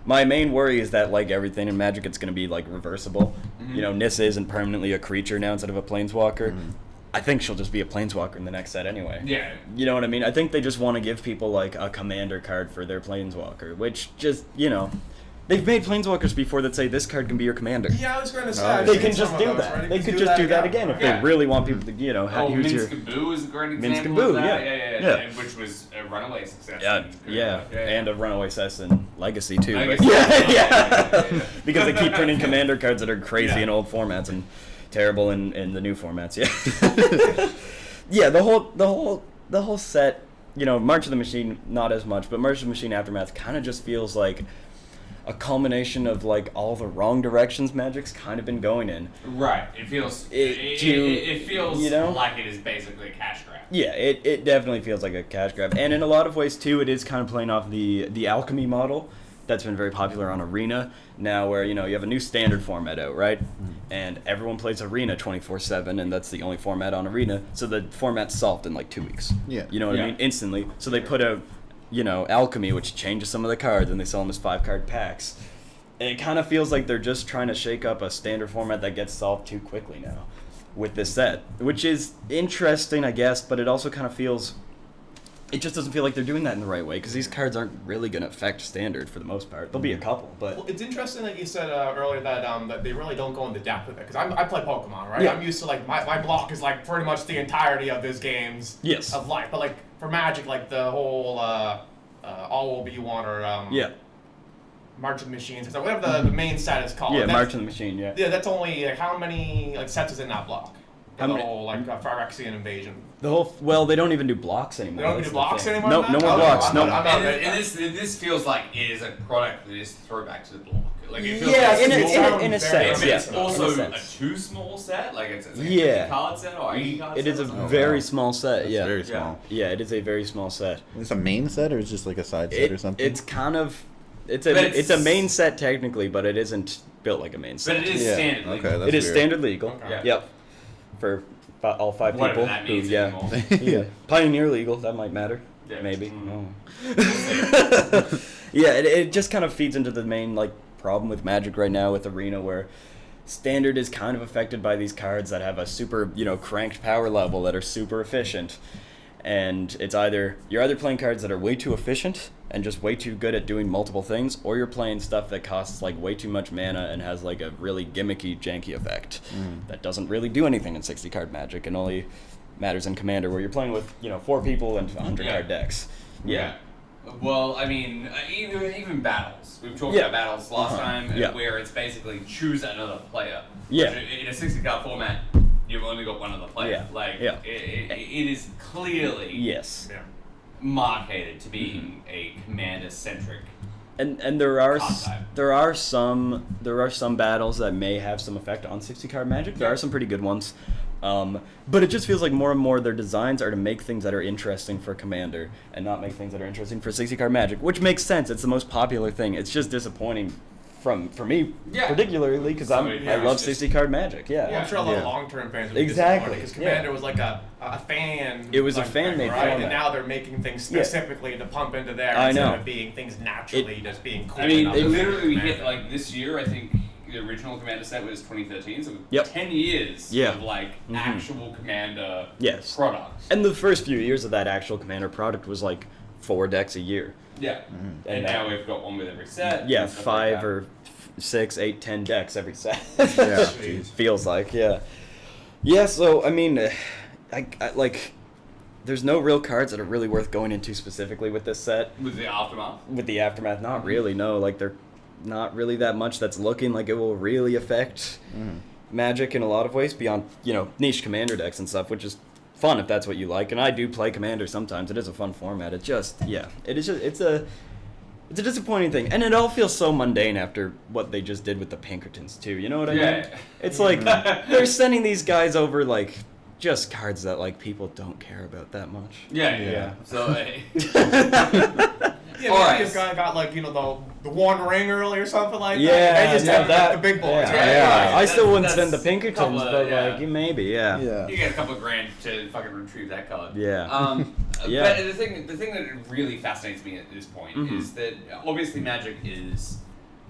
my main worry is that, like everything in Magic, it's going to be, like, reversible. Nissa isn't permanently a creature now instead of a Planeswalker. I think she'll just be a Planeswalker in the next set anyway. Yeah. You know what I mean? I think they just want to give people, like, a Commander card for their Planeswalker, which just, they've made Planeswalkers before that say this card can be your Commander. Yeah, I was going to say. Oh, I've They seen can some just of do those, that. right? They could just do that again if Yeah. they really want people to, use Minsk your... and Boo is a great example Minsk and of Boo, that. yeah. Yeah. Which was a runaway success. Yeah, and a runaway cess in Legacy too. Legacy. But Yeah. because they keep printing Commander cards that are crazy Yeah. in old formats and terrible in the new formats. Yeah, yeah. The whole set. March of the Machine not as much, but March of the Machine Aftermath kind of just feels like a culmination of like all the wrong directions Magic's kind of been going in. Right. It feels. It feels like it is basically a cash grab. Yeah, it definitely feels like a cash grab, and in a lot of ways too, it is kind of playing off the alchemy model that's been very popular on Arena now, where you have a new standard format out, right? And everyone plays Arena 24/7, and that's the only format on Arena. So the format's solved in like 2 weeks. Yeah. You know what I mean? Instantly. So they put out, alchemy, which changes some of the cards, and they sell them as 5-card packs. And it kind of feels like they're just trying to shake up a standard format that gets solved too quickly now. with this set, which is interesting, I guess, but it also kind of feels... It just doesn't feel like they're doing that in the right way, because these cards aren't really going to affect Standard for the most part. There'll be a couple, but... Well, it's interesting that you said earlier that they really don't go into depth with it, because I play Pokemon, right? Yeah. I'm used to, like, my block is, like, pretty much the entirety of this game's of life. But, like, for Magic, like, the whole All Will Be One or... March of the Machines, or whatever the main set is called. Yeah, March of the Machine, yeah. Yeah, that's only, like, how many, like, sets is in that block? The whole, like, Phyrexian invasion. The whole... Well, they don't even do blocks anymore. They don't do blocks anymore? No, no more blocks. No. And this feels like it is a product that is throwback to the block. Like, it feels in a sense, but yeah. it's also a too small set. Like, it's a 50 card set or 80 card set. It is a very small set, That's very small. Yeah, it is a very small set. It's a main set, or is it just like a side set or something? It's kind of... It's a main set technically, but it isn't built like a main set. But it is standard legal. Okay, that's it is weird. standard legal. Okay. Yep. For all 5 Whatever people. that means Yeah. Pioneer legal, that might matter. Yeah, maybe. Mm. Yeah, it just kind of feeds into the main like problem with Magic right now with Arena, where Standard is kind of affected by these cards that have a super, cranked power level that are super efficient. And it's you're either playing cards that are way too efficient and just way too good at doing multiple things, or you're playing stuff that costs like way too much mana and has like a really gimmicky, janky effect that doesn't really do anything in 60 card Magic and only matters in Commander, where you're playing with 4 people and 100 card decks. Yeah. Well, I mean, even battles. We've talked about battles last time, where it's basically choose another player. Yeah. In a 60 card format, you've only got one other player. It is clearly marketed to being a commander centric. And there are some battles that may have some effect on 60 card Magic. There are some pretty good ones. But it just feels like more and more their designs are to make things that are interesting for Commander and not make things that are interesting for 60 card Magic, which makes sense. It's the most popular thing. It's just disappointing for me particularly, because I love 60 card Magic. I'm sure a lot of long-term fans would be exactly because Commander was like a fan. It was a fan-made format, and now they're making things specifically to pump into there instead of being things naturally just being cool. I mean, literally, we hit like this year. I think the original Commander set was 2013, so 10 years of like actual Commander products. And the first few years of that actual Commander product was like 4 decks a year. Yeah, and now we've got one with every set. Yeah, 5 or 6, 8, 10 decks every set. Feels like, yeah. So I mean, I like. There's no real cards that are really worth going into specifically with this set. With the aftermath. With the aftermath, not really. No, like they're not really that much that's looking like it will really affect Magic in a lot of ways beyond niche Commander decks and stuff, which is fun if that's what you like, and I do play Commander sometimes. It is a fun format. It just it's a disappointing thing, and it all feels so mundane after what they just did with the Pinkertons too. You know what I mean? It's like they're sending these guys over like just cards that like people don't care about that much. So this guy got like the One Ring early or something like that. They just have the big boys, right? I still wouldn't send the Pinkertons, but like maybe, you get a couple of grand to fucking retrieve that card. But the thing that really fascinates me at this point is that obviously Magic is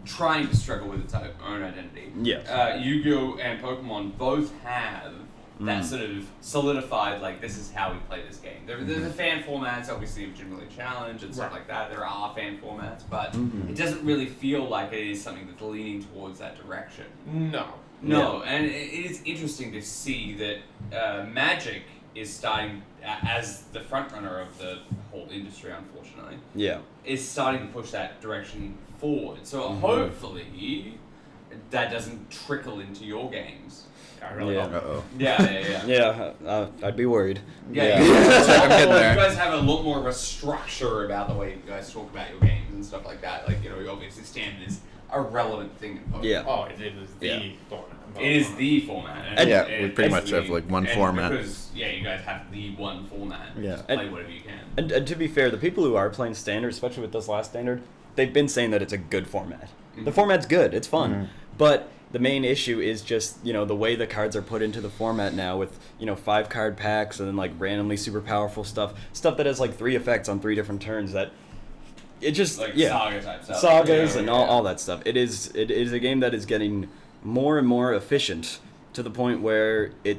trying to struggle with its own identity. Yu-Gi-Oh and Pokemon both have that sort of solidified, like, this is how we play this game. There's the fan formats, obviously, of Generally Challenge and stuff like that. There are fan formats, but it doesn't really feel like it is something that's leaning towards that direction. No, and it is interesting to see that Magic is starting, as the front runner of the whole industry, unfortunately, is starting to push that direction forward. So hopefully that doesn't trickle into your games. I really hope. I'd be worried. I'm getting there. You guys have a lot more of a structure about the way you guys talk about your games and stuff like that. Like, obviously Standard is a relevant thing in Pokemon. It is the format. It is the format. And we pretty much have like one format. Because, you guys have the one format. Just play whatever you can. And to be fair, the people who are playing Standard, especially with this last Standard, they've been saying that it's a good format. The format's good. It's fun. But the main issue is just, the way the cards are put into the format now with, 5 card packs and then like randomly super powerful stuff that has like 3 effects on 3 different turns that it just like saga type stuff. Sagas and all that stuff. It is a game that is getting more and more efficient to the point where it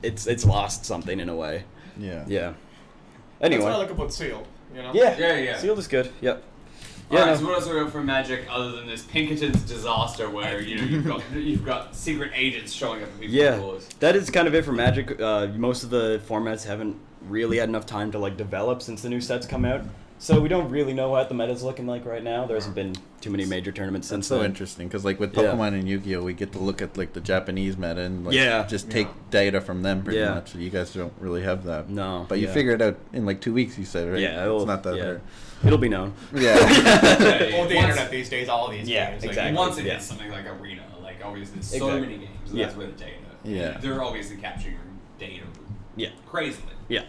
it's lost something in a way. Yeah. Yeah. Anyway. That's what I like about Sealed, you know? Yeah. Sealed is good. Yep. Yeah. Alright, so what else we got from Magic other than this Pinkerton's disaster where you've got secret agents showing up at people's doors? That is kind of it for Magic. Most of the formats haven't really had enough time to like develop since the new sets come out. So we don't really know what the meta's looking like right now. There hasn't been too many major tournaments since That's so then. interesting because like with Pokemon and Yu-Gi-Oh, we get to look at like the Japanese meta and like just take data from them pretty much. So you guys don't really have that. No. But you figure it out in like 2 weeks, you said, right? Yeah, it's not that hard. It'll be known. Yeah. Well, the internet these days, all these games. Exactly. Once it hits something like Arena, like obviously there's so many games, and that's where the data. Yeah. They're obviously capturing data. Yeah. Crazily. Yeah.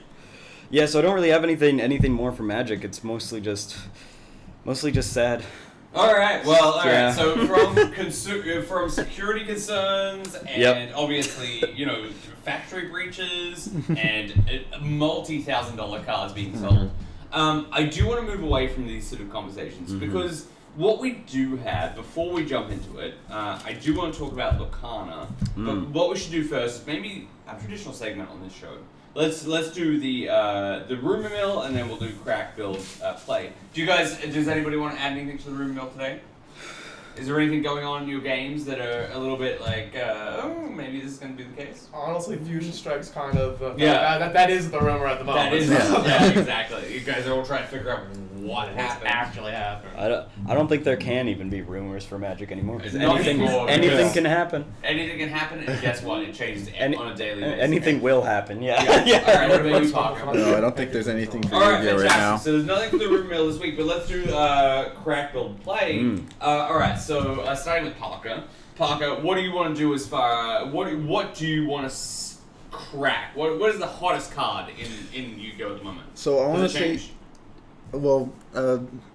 Yeah, so I don't really have anything more for Magic. It's mostly just sad. All right. Well, all right. So from security concerns and obviously factory breaches and multi-$1,000 cards being sold, I do want to move away from these sort of conversations because what we do have before we jump into it, I do want to talk about Lucana. But what we should do first is maybe a traditional segment on this show. Let's do the rumor mill and then we'll do crack build play. Does anybody want to add anything to the rumor mill today? Is there anything going on in your games that are a little bit like, maybe this is going to be the case? Honestly, Fusion Strike's kind of that is the rumor at the moment. That is exactly. You guys are all trying to figure out what actually happened. I don't think there can even be rumors for Magic anymore. Anything can happen. Anything can happen, and guess what? It changes on a daily basis. Anything will happen. Yeah. All right, what about you, Parker? No, I don't think there's anything for Yu-Gi-Oh right now. So there's nothing for the rumor mill this week, but let's do crack build play. All right, so starting with Parker. Parker, what do you want to do as far? What do you want to crack? What is the hottest card in Yu-Gi-Oh at the moment? So I want to say. Well,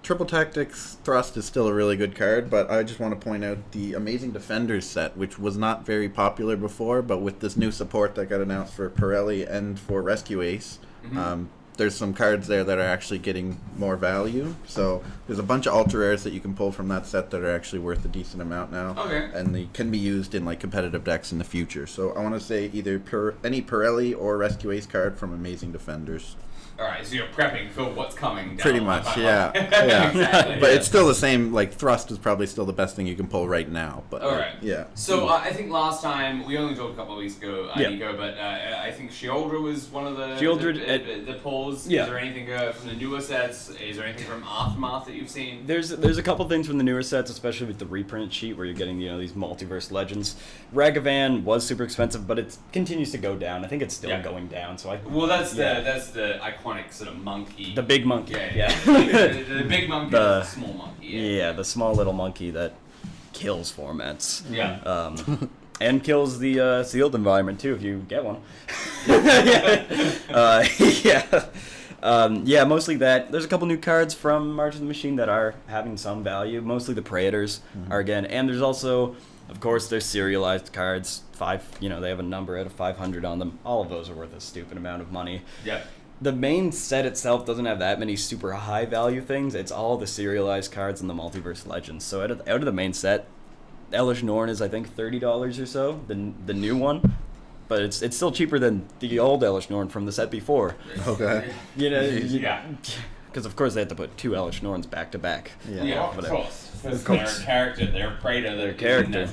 Triple Tactics Thrust is still a really good card, but I just want to point out the Amazing Defenders set, which was not very popular before, but with this new support that got announced for Pirelli and for Rescue Ace, there's some cards there that are actually getting more value. So there's a bunch of ultra rares that you can pull from that set that are actually worth a decent amount now. Okay. And they can be used in like competitive decks in the future. So I want to say either any Pirelli or Rescue Ace card from Amazing Defenders. Alright, so you're prepping for what's coming down. Pretty much, yeah. Exactly. But it's still the same, like, Thrust is probably still the best thing you can pull right now. But Alright. Yeah. So I think last time, we only talked a couple of weeks ago, Nico, but I think Shieldra was one of the pulls. Yeah. Is there anything from the newer sets? Is there anything from Aftermath that you've seen? There's a couple things from the newer sets, especially with the reprint sheet where you're getting these multiverse legends. Ragavan was super expensive, but it continues to go down. I think it's still going down. So that's the iconic sort of monkey. The big monkey. Yeah. the big monkey is the small monkey. Yeah, the small little monkey that kills formats. Yeah. And kills the sealed environment too if you get one. Mostly that. There's a couple new cards from March of the Machine that are having some value. Mostly the Praetors are again, and there's also, of course, there's serialized cards. They have a number out of 500 on them. All of those are worth a stupid amount of money. Yeah. The main set itself doesn't have that many super high value things. It's all the serialized cards and the multiverse legends. So out of the main set, Elish Norn is I think $30 or so, the new one, but it's still cheaper than the old Elish Norn from the set before. Okay. Because of course they had to put two Elish Norns back to back. Yeah, of course. Because their character, their Praetor, their character.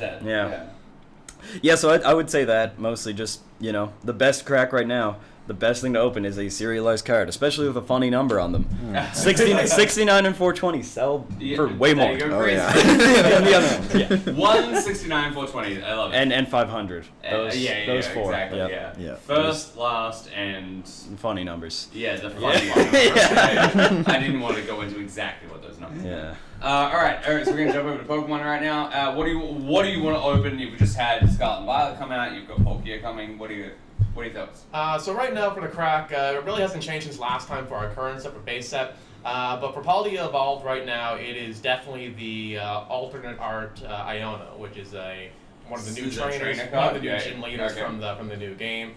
Yeah. So I would say that mostly just the best crack right now. The best thing to open is a serialized card, especially with a funny number on them. 69 and 420 sell for way more. You go crazy. The other ones, 169, 420. I love it. And 500. Those four. Exactly. Yeah. First, last, and funny numbers. Yeah, the funny ones. I didn't want to go into exactly what those numbers. Yeah. All right. So we're gonna jump over to Pokemon right now. What do you want to open? You've just had Scarlet and Violet come out. You've got Palkia coming. What are your thoughts? So right now for the crack, it really hasn't changed since last time for our current set for base set. But for Palkia Evolved right now, it is definitely the alternate art Iona, which is one of the new trainers, one of the new gym leaders from the new game.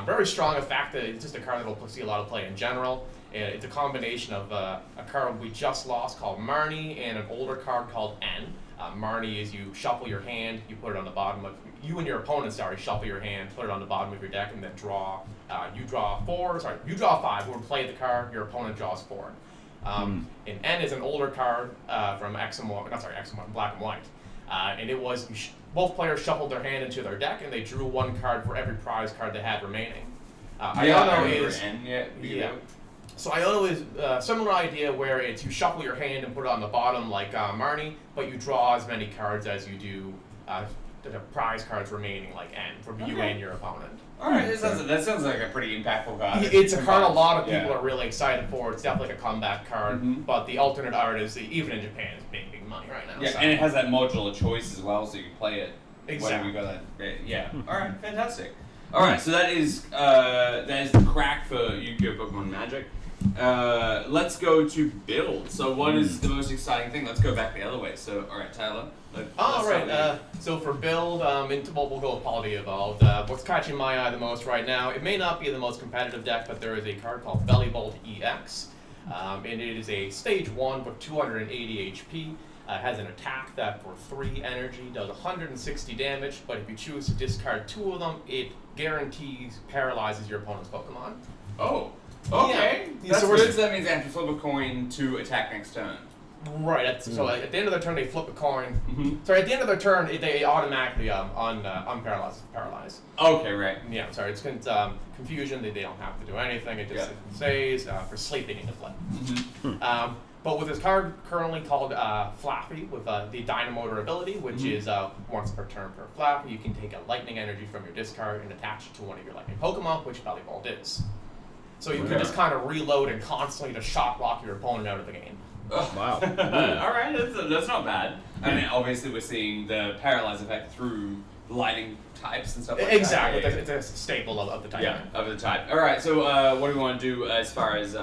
Very strong. In fact, it's just a card that will see a lot of play in general. It's a combination of a card we just lost called Marnie and an older card called N. Marnie is you shuffle your hand, you put it on the bottom of you and your opponent. Shuffle your hand, put it on the bottom of your deck, and then draw. You draw 5. Whoever played the card, your opponent draws 4. And N is an older card from X and Y. Not sorry, X and Y, Black and White. And it was both players shuffled their hand into their deck, and they drew 1 card for every prize card they had remaining. Iono is So Iono is a similar idea where it's you shuffle your hand and put it on the bottom like Marnie, but you draw as many cards as you do the prize cards remaining like N for you and your opponent. Alright, that sounds like a pretty impactful card. It's a card a lot of people are really excited for. It's definitely like a comeback card, but the alternate art is, even in Japan, is making big money right now. Yeah, and it has that modular choice as well, so you can play it. Exactly. When we got that. Yeah. Alright, fantastic. Alright, so that is the crack for Yu-Gi-Oh! Pokemon Magic. Let's go to build. So what is the most exciting thing? Let's go back the other way. So, alright, Tyler. So for build, we'll go with Poly Evolved. What's catching my eye the most right now, it may not be the most competitive deck, but there is a card called Bellybolt EX. And it is a stage 1 with 280 HP. Has an attack that for 3 energy does 160 damage, but if you choose to discard 2 of them, it guarantees paralyzes your opponent's Pokemon. Oh, okay. Yeah. That's good. So that means they have to flip a coin to attack next turn. Right. So at the end of their turn, they flip a coin. Sorry, at the end of their turn, they automatically paralyze. Okay, right. Yeah. Sorry, it's confusion. They don't have to do anything. It just says for sleep they need to flip. But with this card currently called Flappy, with the Dynamotor ability, which is once per turn per Flappy, you can take a lightning energy from your discard and attach it to one of your lightning Pokemon, which Bellybolt is. So you can just kind of reload and constantly just shock block your opponent out of the game. Wow. Alright, that's not bad. I mean, obviously we're seeing the paralyze effect through lighting types and stuff like exactly. that. Exactly, it's a staple of the type. Yeah, of the type. Alright, so what do we want to do as far as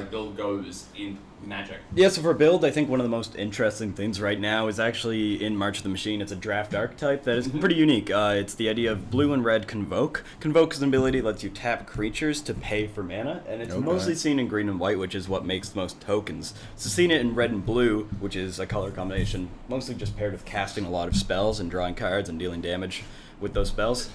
build goes in Magic? Yeah, so for build, I think one of the most interesting things right now is actually in March of the Machine. It's a draft archetype that is pretty unique. It's the idea of blue and red Convoke. Convoke is an ability that lets you tap creatures to pay for mana, and it's mostly seen in green and white, which is what makes the most tokens. So seeing it in red and blue, which is a color combination, mostly just paired with casting a lot of spells and drawing cards and dealing damage with those spells.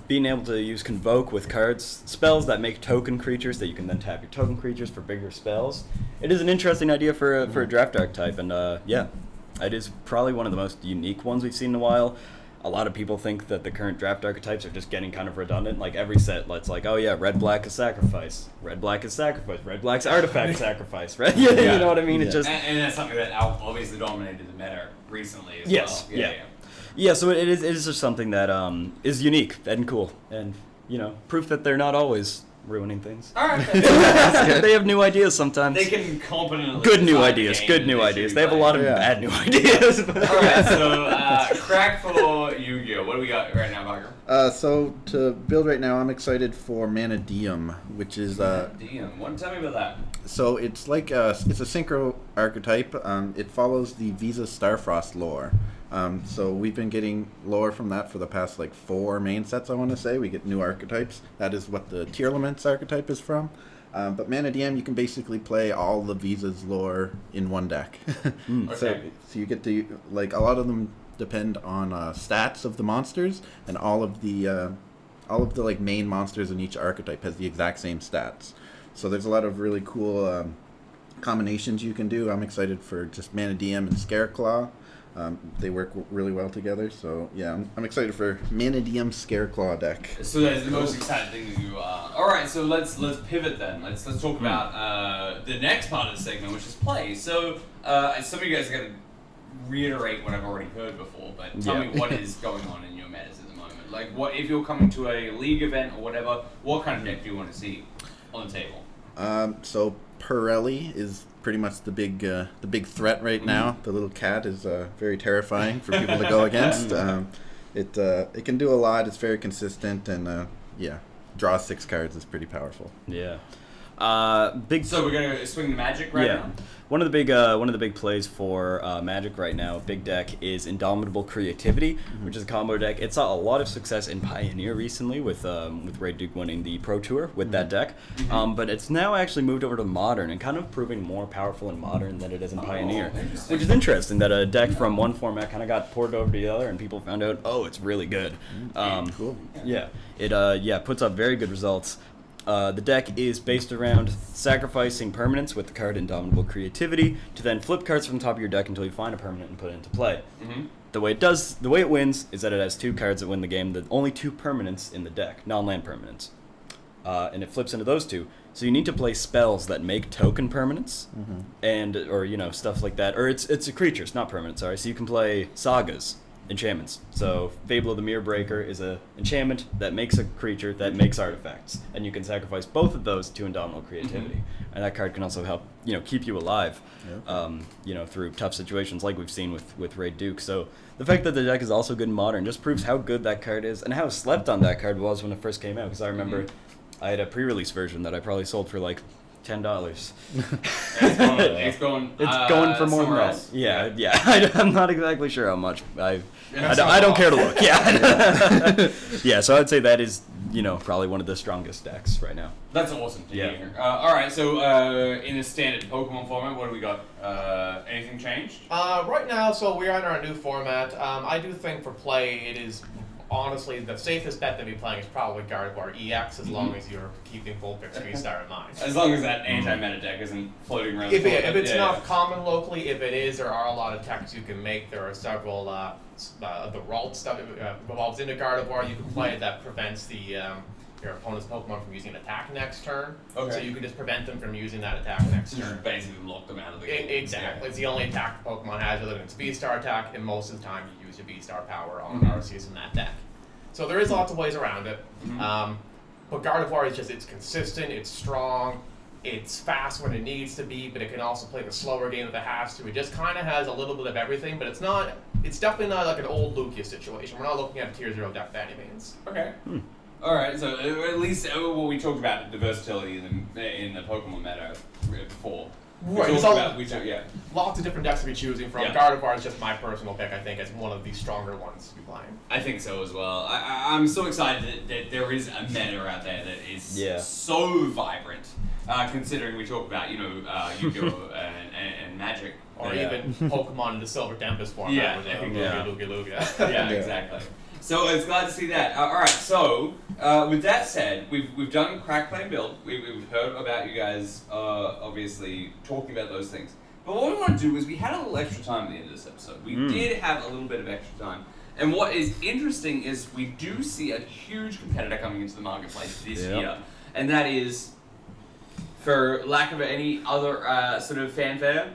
Being able to use Convoke with spells that make token creatures that you can then tap your token creatures for bigger spells. It is an interesting idea for a draft archetype, and it is probably one of the most unique ones we've seen in a while. A lot of people think that the current draft archetypes are just getting kind of redundant. Like every set, it's like, oh yeah, red-black is sacrifice, red-black is sacrifice, red-black's artifact sacrifice, right? You know what I mean? It just and that's something that obviously dominated the meta recently as well. Yeah, so it is just something that is unique and cool, and proof that they're not always ruining things. All right, they have new ideas sometimes. They can competently good new ideas. They have a lot of bad new ideas. All right, so crack for Yu-Gi-Oh. What do we got right now, Bagger? So to build right now, I'm excited for Manadium, which is Tell me about that. So it's like it's a synchro archetype. It follows the Visa Starfrost lore. So we've been getting lore from that for the past 4 main sets, I want to say. We get new archetypes. That is what the Tearlaments archetype is from. But Manadium, you can basically play all the Visa's lore in one deck. So you get to, a lot of them depend on stats of the monsters, and all of the main monsters in each archetype has the exact same stats. So there's a lot of really cool combinations you can do. I'm excited for just Manadium and Scareclaw. They work really well together, so yeah, I'm excited for Manadium Scareclaw deck. So that is the most exciting thing that you are. All right, so let's pivot then. Let's talk about the next part of the segment, which is play. So some of you guys are going to reiterate what I've already heard before, but tell me what is going on in your metas at the moment. What if you're coming to a league event or whatever? What kind of deck do you want to see on the table? So Pirelli is pretty much the big threat right now. The little cat is very terrifying for people to go against. It can do a lot. It's very consistent, and draw 6 cards is pretty powerful. Yeah. Big. So we're gonna swing the Magic right now. One of the big plays for Magic right now, big deck, is Indomitable Creativity, which is a combo deck. It saw a lot of success in Pioneer recently with Ray Duke winning the Pro Tour with that deck, but it's now actually moved over to Modern and kind of proving more powerful in Modern than it is in Pioneer, which is interesting that a deck from one format kind of got poured over to the other and people found out, oh, it's really good. Cool. Yeah, it puts up very good results. The deck is based around sacrificing permanents with the card Indomitable Creativity to then flip cards from the top of your deck until you find a permanent and put it into play. The way it wins is that it has 2 cards that win the game, the only 2 permanents in the deck, non-land permanents. And it flips into those 2. So you need to play spells that make token permanents, or stuff like that. Or it's a creature, it's not permanent, sorry. So you can play sagas. Enchantments. So Fable of the Mirror Breaker is a enchantment that makes a creature that makes artifacts, and you can sacrifice both of those to Indomitable Creativity, and that card can also help keep you alive, through tough situations like we've seen with Ray Duke. So the fact that the deck is also good in Modern just proves how good that card is and how slept on that card was when it first came out. Because I remember I had a pre-release version that I probably sold for like $10. It's going for more than that. Else. Yeah. I'm not exactly sure how much. I don't care to look. Yeah. So I'd say that is probably one of the strongest decks right now. That's awesome to hear. All right, so in a standard Pokemon format, what do we got? Anything changed? Right now, so we're in our new format. I do think for play, it is honestly the safest bet to be playing is probably Gardevoir EX, as long as you're keeping Vulpix V-Star in mind. As long as that anti-meta deck isn't floating around. If it's not common locally, if it is, there are a lot of techs you can make. There are several the Ralt stuff evolves into Gardevoir. You can play it that prevents your opponent's Pokemon from using an attack next turn. Okay. So you can just prevent them from using that attack next turn. Just basically lock them out of the game. Exactly. It's the only attack the Pokemon has other than its V-Star attack, and most of the time you use your V-Star power on Arceus in that deck. So there is lots of ways around it. But Gardevoir is it's consistent, it's strong, it's fast when it needs to be, but it can also play the slower game if it has to. It just kind of has a little bit of everything, but it's definitely not like an old Lugia situation. We're not looking at a tier 0 deck by any means. Okay. All right, so at least we talked about the versatility in the Pokemon meta before. Right, lots of different decks to be choosing from. Yeah. Gardevoir is just my personal pick, I think, as one of the stronger ones to be playing. I think so as well. I'm so excited that there is a meta out there that is so vibrant, considering we talk about, Yu-Gi-Oh! and Magic. Or even Pokemon in the Silver Tempest format, with Lugia. Yeah, exactly. So it's glad to see that. All right, so with that said, we've done crack play and build. We've heard about you guys obviously talking about those things. But what we want to do is we had a little extra time at the end of this episode. We did have a little bit of extra time. And what is interesting is we do see a huge competitor coming into the marketplace this year. And that is, for lack of any other sort of fanfare,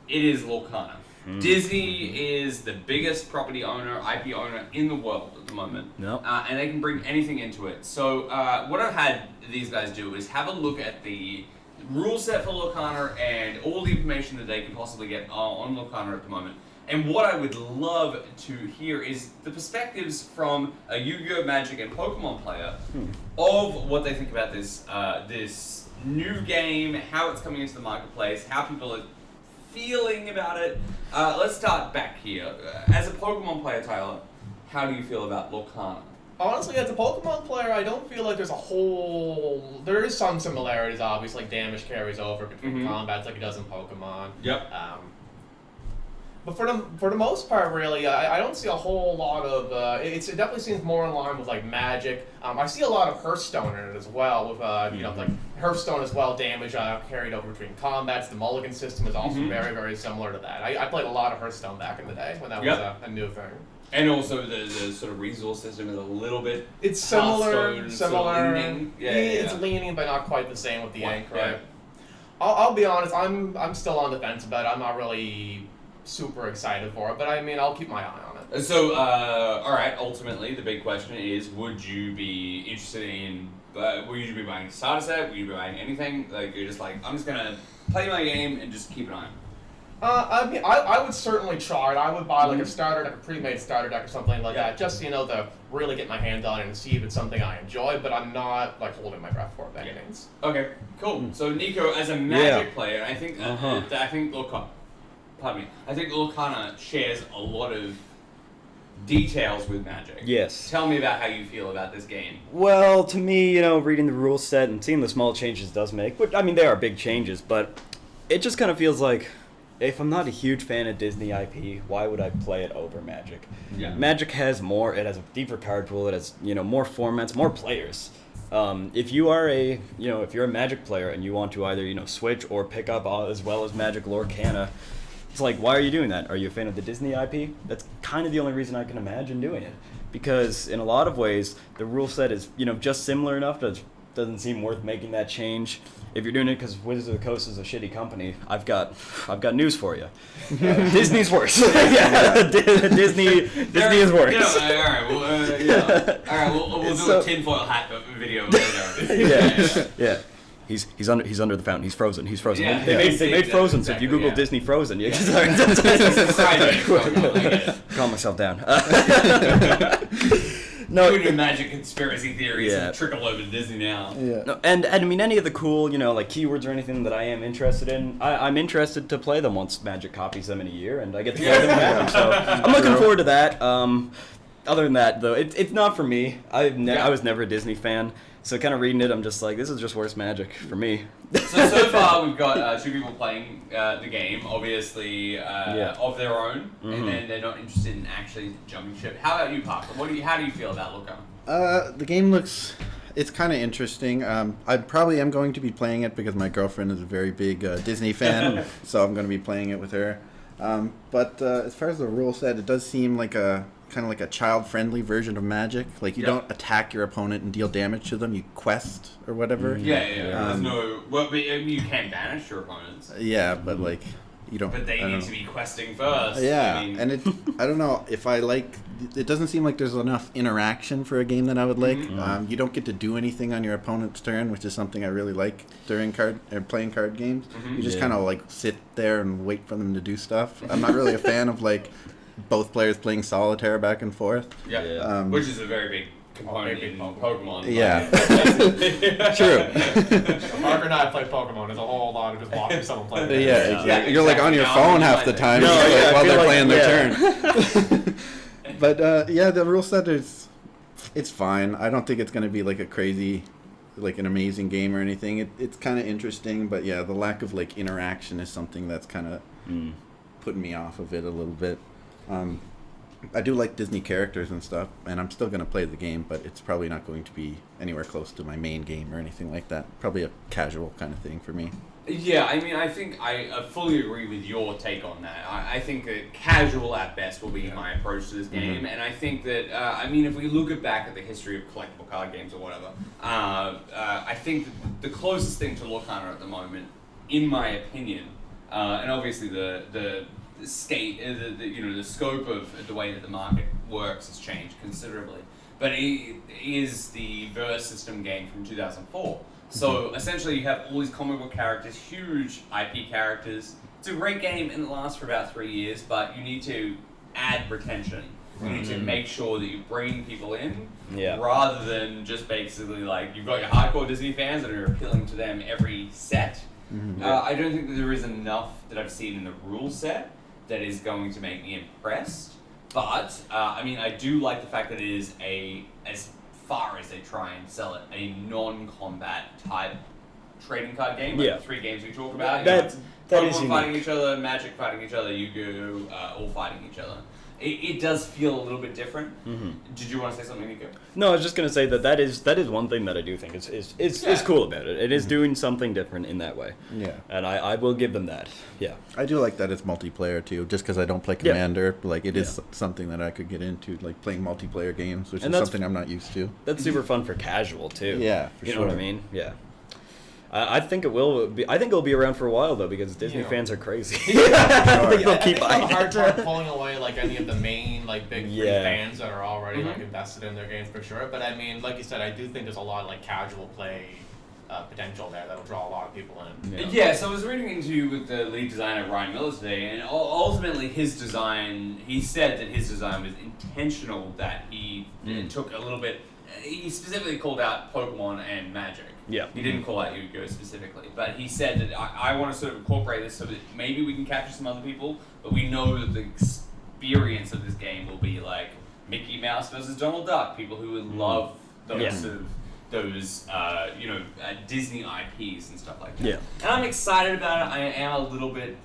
it is Lorcana. Disney is the biggest property owner, IP owner in the world at the moment. And they can bring anything into it. So what I've had these guys do is have a look at the rule set for Lorcana and all the information that they can possibly get on Lorcana at the moment. And what I would love to hear is the perspectives from a Yu-Gi-Oh! Magic and Pokemon player of what they think about this this new game, how it's coming into the marketplace, how people are feeling about it. Let's start back here. As a Pokemon player, Tyler, how do you feel about Lorcana? Honestly, as a Pokemon player, I don't feel like there is some similarities, obviously, like damage carries over between combats like it does in Pokemon. Yep. But for the most part, really, I don't see a whole lot of. It definitely seems more in line with like Magic. I see a lot of Hearthstone in it as well, with like Hearthstone as well. Damage carried over between combats. The Mulligan system is also very, very similar to that. I played a lot of Hearthstone back in the day when that was a new thing. And also the sort of resource system is a little bit. It's similar. Sort of leaning. It's leaning, but not quite the same with the ink, right? I'll be honest. I'm still on the fence about it. I'm not really super excited for it, but I mean, I'll keep my eye on it. So, all right. Ultimately, the big question is: would you be interested in? Would you be buying a starter set? Would you be buying anything? Like you're just like, I'm just gonna play my game and just keep an eye on it. I mean, I would certainly try it. I would buy like a starter deck, a pre-made starter deck or something like that, just to really get my hands on it and see if it's something I enjoy. But I'm not like holding my breath for it by any means. Okay, cool. So Nico, as a Magic player, I think I think Lorcana shares a lot of details with Magic. Yes. Tell me about how you feel about this game. Well, to me, reading the rule set and seeing the small changes it does make, which, I mean, they are big changes, but it just kind of feels like, if I'm not a huge fan of Disney IP, why would I play it over Magic? Yeah. Magic has more. It has a deeper card pool. It has more formats, more players. If you are if you're a Magic player and you want to either switch or pick up as well as Magic Lorcana, it's like, why are you doing that? Are you a fan of the Disney IP? That's kind of the only reason I can imagine doing it, because in a lot of ways the rule set is just similar enough that it doesn't seem worth making that change. If you're doing it because Wizards of the Coast is a shitty company, I've got news for you. Disney's worse. Disney is worse. All right, we'll do a tinfoil hat video later. Yeah. He's under the fountain. He's frozen. Yeah, they made Frozen. So if you Google Disney Frozen, you can calm myself down. No, your Magic conspiracy theories trickle over to Disney now. Yeah. No, and I mean, any of the cool, like keywords or anything that I am interested in, I'm interested to play them once Magic copies them in a year, and I get to play them in Magic. So I'm looking forward to that. Other than that, though, it's not for me. I was never a Disney fan, so kind of reading it, I'm just like, this is just worse Magic for me. So far, we've got two people playing the game, obviously of their own, and then they're not interested in actually jumping ship. How about you, Parker? How do you feel about Lorcana? The game it's kind of interesting. I probably am going to be playing it because my girlfriend is a very big Disney fan, so I'm going to be playing it with her. But as far as the rule set, it does seem like a kind of like a child-friendly version of Magic. Like, you don't attack your opponent and deal damage to them. You quest or whatever. There's but you can banish your opponents. Yeah, but like, you don't. But they need to be questing first. Yeah, and I don't know if I like. It doesn't seem like there's enough interaction for a game that I would like. You don't get to do anything on your opponent's turn, which is something I really like during playing card games. You just kind of like sit there and wait for them to do stuff. I'm not really a fan of like both players playing solitaire back and forth. Which is a very big component in Pokemon. Yeah. True. Mark and I play Pokemon. There's a whole lot of just watching someone play. Yeah, exactly. You're like on your phone half the time while they're playing their turn. But the rule set it's fine. I don't think it's going to be like a crazy, like an amazing game or anything. It's kind of interesting, but yeah, the lack of like interaction is something that's kind of putting me off of it a little bit. I do like Disney characters and stuff, and I'm still going to play the game, but it's probably not going to be anywhere close to my main game or anything like that. Probably a casual kind of thing for me. Yeah, I mean, I think I fully agree with your take on that. I think that casual at best will be my approach to this game, and I think that, if we look back at the history of collectible card games or whatever, I think the closest thing to Lorcana at the moment, in my opinion, and obviously the state, the scope of the way that the market works has changed considerably, but it is the Verse system game from 2004. So essentially you have all these comic book characters, huge IP characters. It's a great game and it lasts for about 3 years, but you need to add retention. You need to make sure that you bring people in, rather than just basically like, you've got your hardcore Disney fans and you're appealing to them every set. I don't think that there is enough that I've seen in the rule set that is going to make me impressed. But, I do like the fact that it is as far as they try and sell it, a non-combat type trading card game. Like the 3 games we talk about. Pokemon fighting each other, Magic fighting each other, Yu-Gi-Oh! All fighting each other. It does feel a little bit different. Did you want to say something, Nico? No, I was just going to say that is one thing that I do think is cool about it. It is doing something different in that way. Yeah. And I will give them that. Yeah. I do like that it's multiplayer too, just because I don't play Commander. Like, it is something that I could get into, like playing multiplayer games, which is something I'm not used to. That's super fun for casual too. Yeah, for sure. You know what I mean? Yeah. I think it will be. I think it'll be around for a while though, because Disney fans are crazy. I think they'll keep buying it. It's a hard time pulling away like any of the main like big three fans that are already like invested in their games for sure. But I mean, like you said, I do think there's a lot of like casual play potential there that'll draw a lot of people in. Yeah, so I was reading into with the lead designer Ryan Miller today, and ultimately his design, he said that his design was intentional, that he took a little bit, he specifically called out Pokemon and Magic. Yeah. He didn't call out Yu-Gi-Oh! Specifically, but he said that I want to sort of incorporate this so that maybe we can capture some other people, but we know that the experience of this game will be like Mickey Mouse versus Donald Duck, people who would love those sort of Disney IPs and stuff like that. Yeah. And I'm excited about it. I am a little bit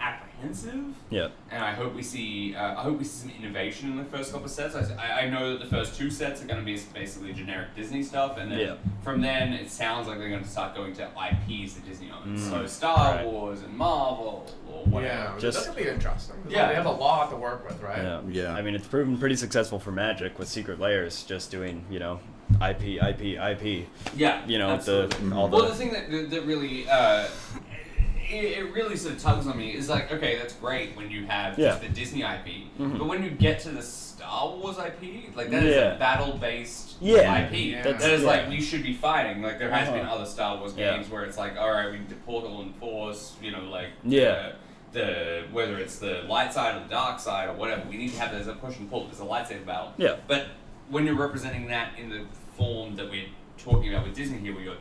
apprehensive. Yeah. And I hope we see some innovation in the first couple of sets. I know that the first 2 sets are going to be basically generic Disney stuff, and then from then it sounds like they're going to start going to IPs that Disney owns. So Star Wars and Marvel or whatever. Yeah, that could be interesting. Yeah. They have a lot to work with, right? Yeah. I mean, it's proven pretty successful for Magic with Secret Layers, just doing, IP. Yeah, absolutely. The thing that really it really sort of tugs on me is like, okay, that's great when you have just the Disney IP, but when you get to the Star Wars IP, like that is a battle-based IP. Yeah. That is like we should be fighting. Like there has been other Star Wars games where it's like, all right, we need to Portal and Force, the whether it's the light side or the dark side or whatever, we need to have there's a push and pull, there's a lightsaber battle. Yeah. But when you're representing that in the form that we're talking about with Disney here, where you're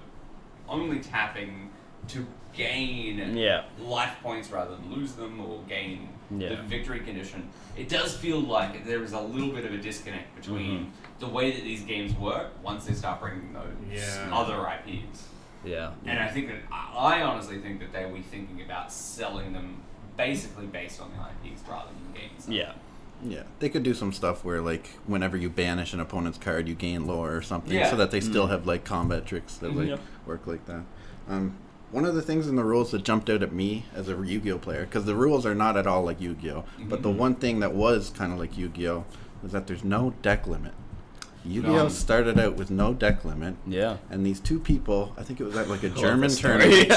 only tapping to gain life points rather than lose them or gain the victory condition, it does feel like there is a little bit of a disconnect between the way that these games work once they start bringing those other IPs. Yeah. And I think that I honestly think that they will be thinking about selling them basically based on the IPs rather than the games. Yeah. Yeah, they could do some stuff where, like, whenever you banish an opponent's card, you gain lore or something, so that they still have, like, combat tricks that, work like that. One of the things in the rules that jumped out at me as a Yu-Gi-Oh player, because the rules are not at all like Yu-Gi-Oh, but the one thing that was kind of like Yu-Gi-Oh was that there's no deck limit. Yu-Gi-Oh started out with no deck limit. Yeah. And these 2 people, I think it was at like a German tournament,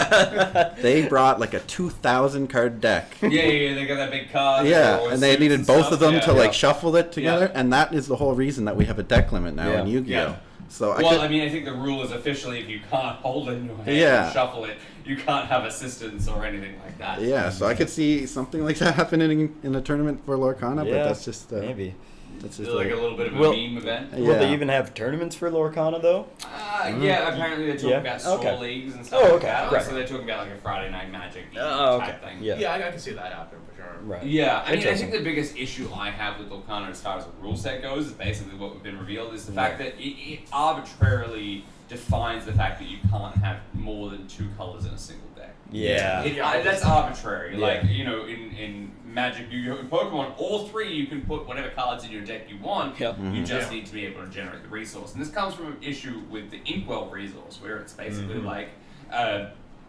they brought like a 2,000 card deck. Yeah, they got that big card. Yeah, and they needed both of them to like shuffle it together, and that is the whole reason that we have a deck limit now in Yu-Gi-Oh. Yeah. So I mean, I think the rule is officially if you can't hold it in your hand and shuffle it, you can't have assistance or anything like that. Yeah, so I could see something like that happening in a tournament for Lorcana, but that's just maybe. That's just like a little bit of a meme event. Will they even have tournaments for Lorcana though? Yeah, apparently they're talking about Soul Leagues and stuff like that. Right. So they're talking about like a Friday Night Magic type thing. Yeah, I can see that happening for sure. Right. Yeah, I mean, I think the biggest issue I have with Lorcana as far as the rule set goes is basically what we've been revealed is the fact that it arbitrarily defines the fact that you can't have more than 2 colors in a single deck. That's arbitrary. Like, in Magic, Yu-Gi-Oh, and Pokemon, all 3 you can put whatever cards in your deck you want. You just need to be able to generate the resource. And this comes from an issue with the Inkwell resource, where it's basically like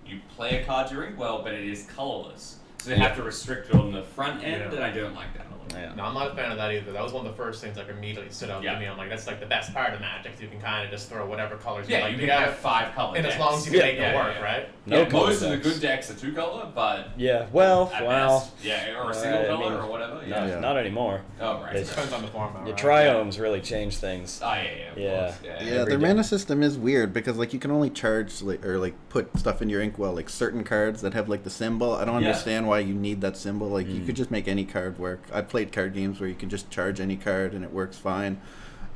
you play a card to your Inkwell, but it is colorless. So they have to restrict it on the front end, and I don't like that. No, I'm not a fan of that either. That was one of the first things that immediately stood out to me. I'm like, that's like the best part of Magic. You can kind of just throw whatever colors you like. You can have 5 color and decks. as long as you can make it work, right? Most of the good decks are 2 color, but best, or a single color or whatever. Not anymore. Oh, right. It depends on the format. The triomes really change things. Oh, of course. Their mana system is weird because like you can only charge or like put stuff in your Inkwell, like certain cards that have like the symbol. I don't understand why you need that symbol. Like you could just make any card work. I've played card games where you can just charge any card and it works fine.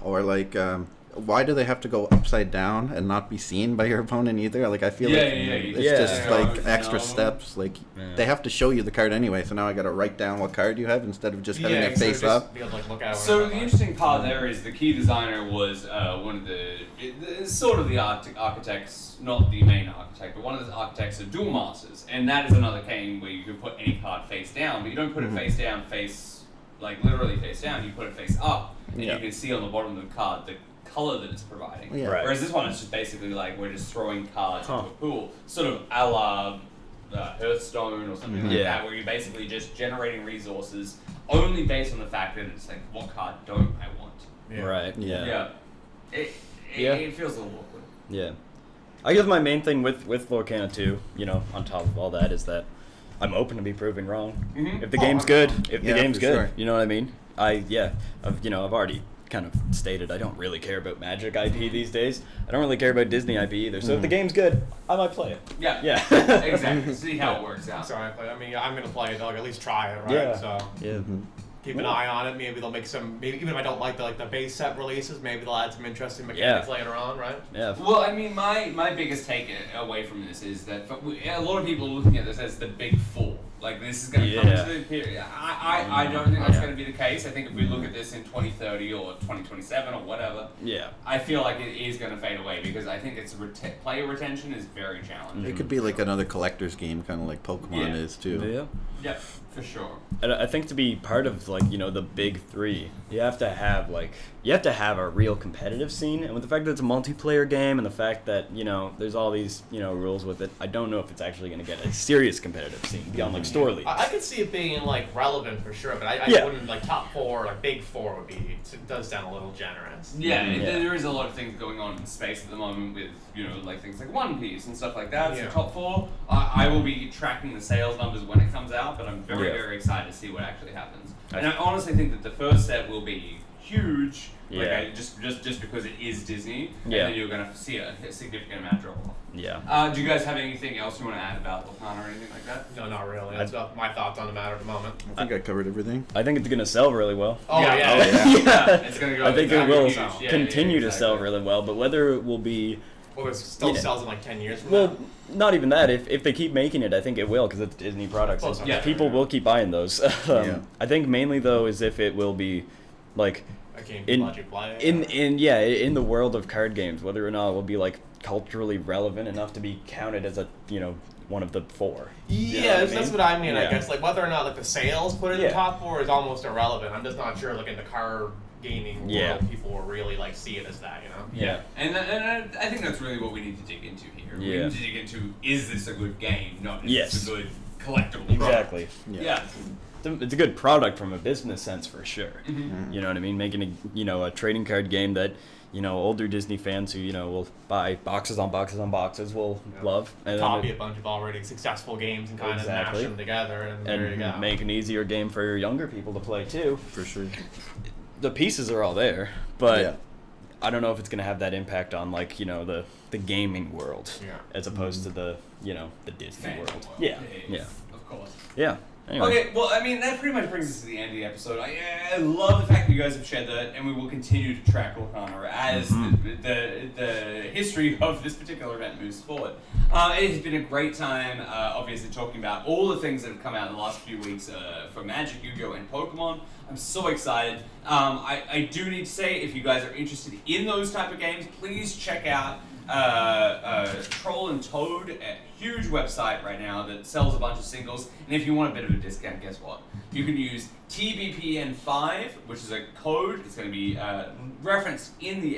Or like why do they have to go upside down and not be seen by your opponent either? Like I feel it's just like extra steps. Like they have to show you the card anyway, so now I got to write down what card you have instead of just having it face up. So the interesting part there is the key designer was one of the sort of the architects, not the main architect, but one of the architects of Duel Masters, and that is another game where you can put any card face down, but you don't put it face down, like literally face down. You put it face up, and you can see on the bottom of the card the color that it's providing. Whereas this one is just basically like we're just throwing cards into a pool, sort of a la Hearthstone or something like that, where you're basically just generating resources only based on the fact that it's like, what card don't I want? Right. It feels a little awkward. Yeah. I guess my main thing with Lorcana 2, on top of all that, is that I'm open to be proven wrong. If the game's good, you know what I mean? I've already kind of stated, I don't really care about Magic IP these days. I don't really care about Disney IP either. So if the game's good, I might play it. Yeah. Exactly. See how it works out. Sorry, I mean, I'm gonna play it. I'll at least try it, right? Yeah. So keep an eye on it. Maybe they'll make some. Maybe even if I don't like the base set releases, maybe they'll add some interesting mechanics later on, right? Yeah. Well, I mean, my biggest take away from this is that a lot of people are looking at this as the big four. Like, this is going to come to the period. I don't think that's going to be the case. I think if we look at this in 2030 or 2027 or whatever, I feel like it is going to fade away because I think its player retention is very challenging. It could be like another collector's game, kind of like Pokemon is too. Yeah, for sure. And I think to be part of, like, you know, the big three, you have to have a real competitive scene. And with the fact that it's a multiplayer game and the fact that, you know, there's all these, you know, rules with it, I don't know if it's actually going to get a serious competitive scene beyond, like, store leagues. I could see it being, like, relevant for sure, but I wouldn't, like, top four, like, big four would be, it does sound a little generous. There is a lot of things going on in space at the moment with, you know, like, things like One Piece and stuff like that. So top four, I will be tracking the sales numbers when it comes out, but I'm very, very excited to see what actually happens. And I honestly think that the first set will be huge, just because it is Disney, and then you're going to see a significant amount drop off. Yeah. Do you guys have anything else you want to add about Locana or anything like that? No, not really. That's about my thoughts on the matter at the moment. I think I covered everything. I think it's going to sell really well. Oh, yeah. It's going to go. I think it will huge. continue to sell really well, but whether it will be... Well, it still sells in like 10 years from now. Well, not even that. If they keep making it, I think it will, because it's Disney products. People will keep buying those. I think mainly, though, is if it will be, like... in the world of card games, whether or not it will be, like, culturally relevant enough to be counted as a, you know, one of the four. That's what I mean. I guess, like, whether or not, like, the sales put it in the top four is almost irrelevant. I'm just not sure, like, in the card gaming world, people will really, like, see it as that, you know? And I think that's really what we need to dig into here. We need to dig into, is this a good game, not is this a good collectible Exactly. product? It's a good product from a business sense for sure. You know what I mean? Making a trading card game that, you know, older Disney fans who, you know, will buy boxes on boxes on boxes will love. And copy a bunch of already successful games and kind of mash them together, and there you go. Make an easier game for younger people to play too. For sure. The pieces are all there, but I don't know if it's going to have that impact on, like, you know, the gaming world as opposed to the, you know, the Disney world. Yeah. Of course. Yeah. Anyway. Okay, well, I mean, that pretty much brings us to the end of the episode. I love the fact that you guys have shared that, and we will continue to track Locana as the history of this particular event moves forward. It has been a great time, obviously, talking about all the things that have come out in the last few weeks for Magic, Yu-Gi-Oh! And Pokemon. I'm so excited. I do need to say, if you guys are interested in those type of games, please check out Troll and Toad, a huge website right now that sells a bunch of singles. And if you want a bit of a discount, guess what? You can use TBPN5, which is a code. It's going to be referenced in the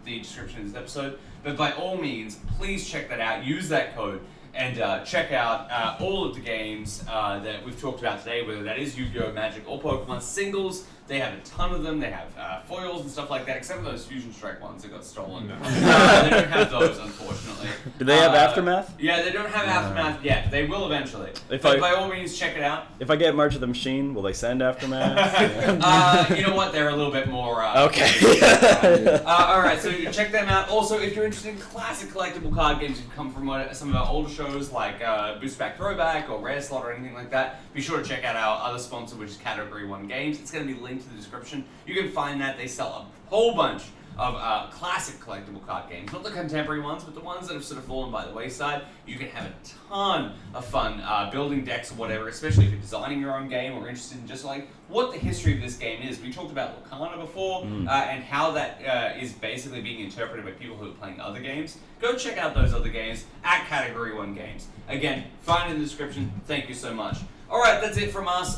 description of this episode. But by all means, please check that out. Use that code and check out all of the games that we've talked about today, whether that is Yu-Gi-Oh!, Magic, or Pokemon singles. They have a ton of them. They have foils and stuff like that, except for those Fusion Strike ones that got stolen. No. They don't have those, unfortunately. Do they have Aftermath? Yeah, they don't have Aftermath yet. They will eventually. But by all means, check it out. If I get March of the Machine, will they send Aftermath? You know what? They're a little bit more... okay. All right, so check them out. Also, if you're interested in classic collectible card games that come from some of our older shows, like Boost Back Throwback or Rare Slot or anything like that, be sure to check out our other sponsor, which is Category 1 Games. It's going to be linked to the description. You can find that. They sell a whole bunch of classic collectible card games. Not the contemporary ones, but the ones that have sort of fallen by the wayside. You can have a ton of fun building decks or whatever, especially if you're designing your own game or interested in just like what the history of this game is. We talked about Locana before and how that is basically being interpreted by people who are playing other games. Go check out those other games at Category 1 Games. Again, find it in the description. Thank you so much. All right, that's it from us.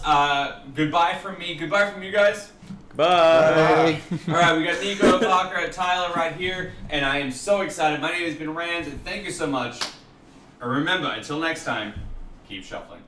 Goodbye from me. Goodbye from you guys. Bye. All right, we got Nico, Parker, Tyler right here, and I am so excited. My name has been Rand, and thank you so much. And remember, until next time, keep shuffling.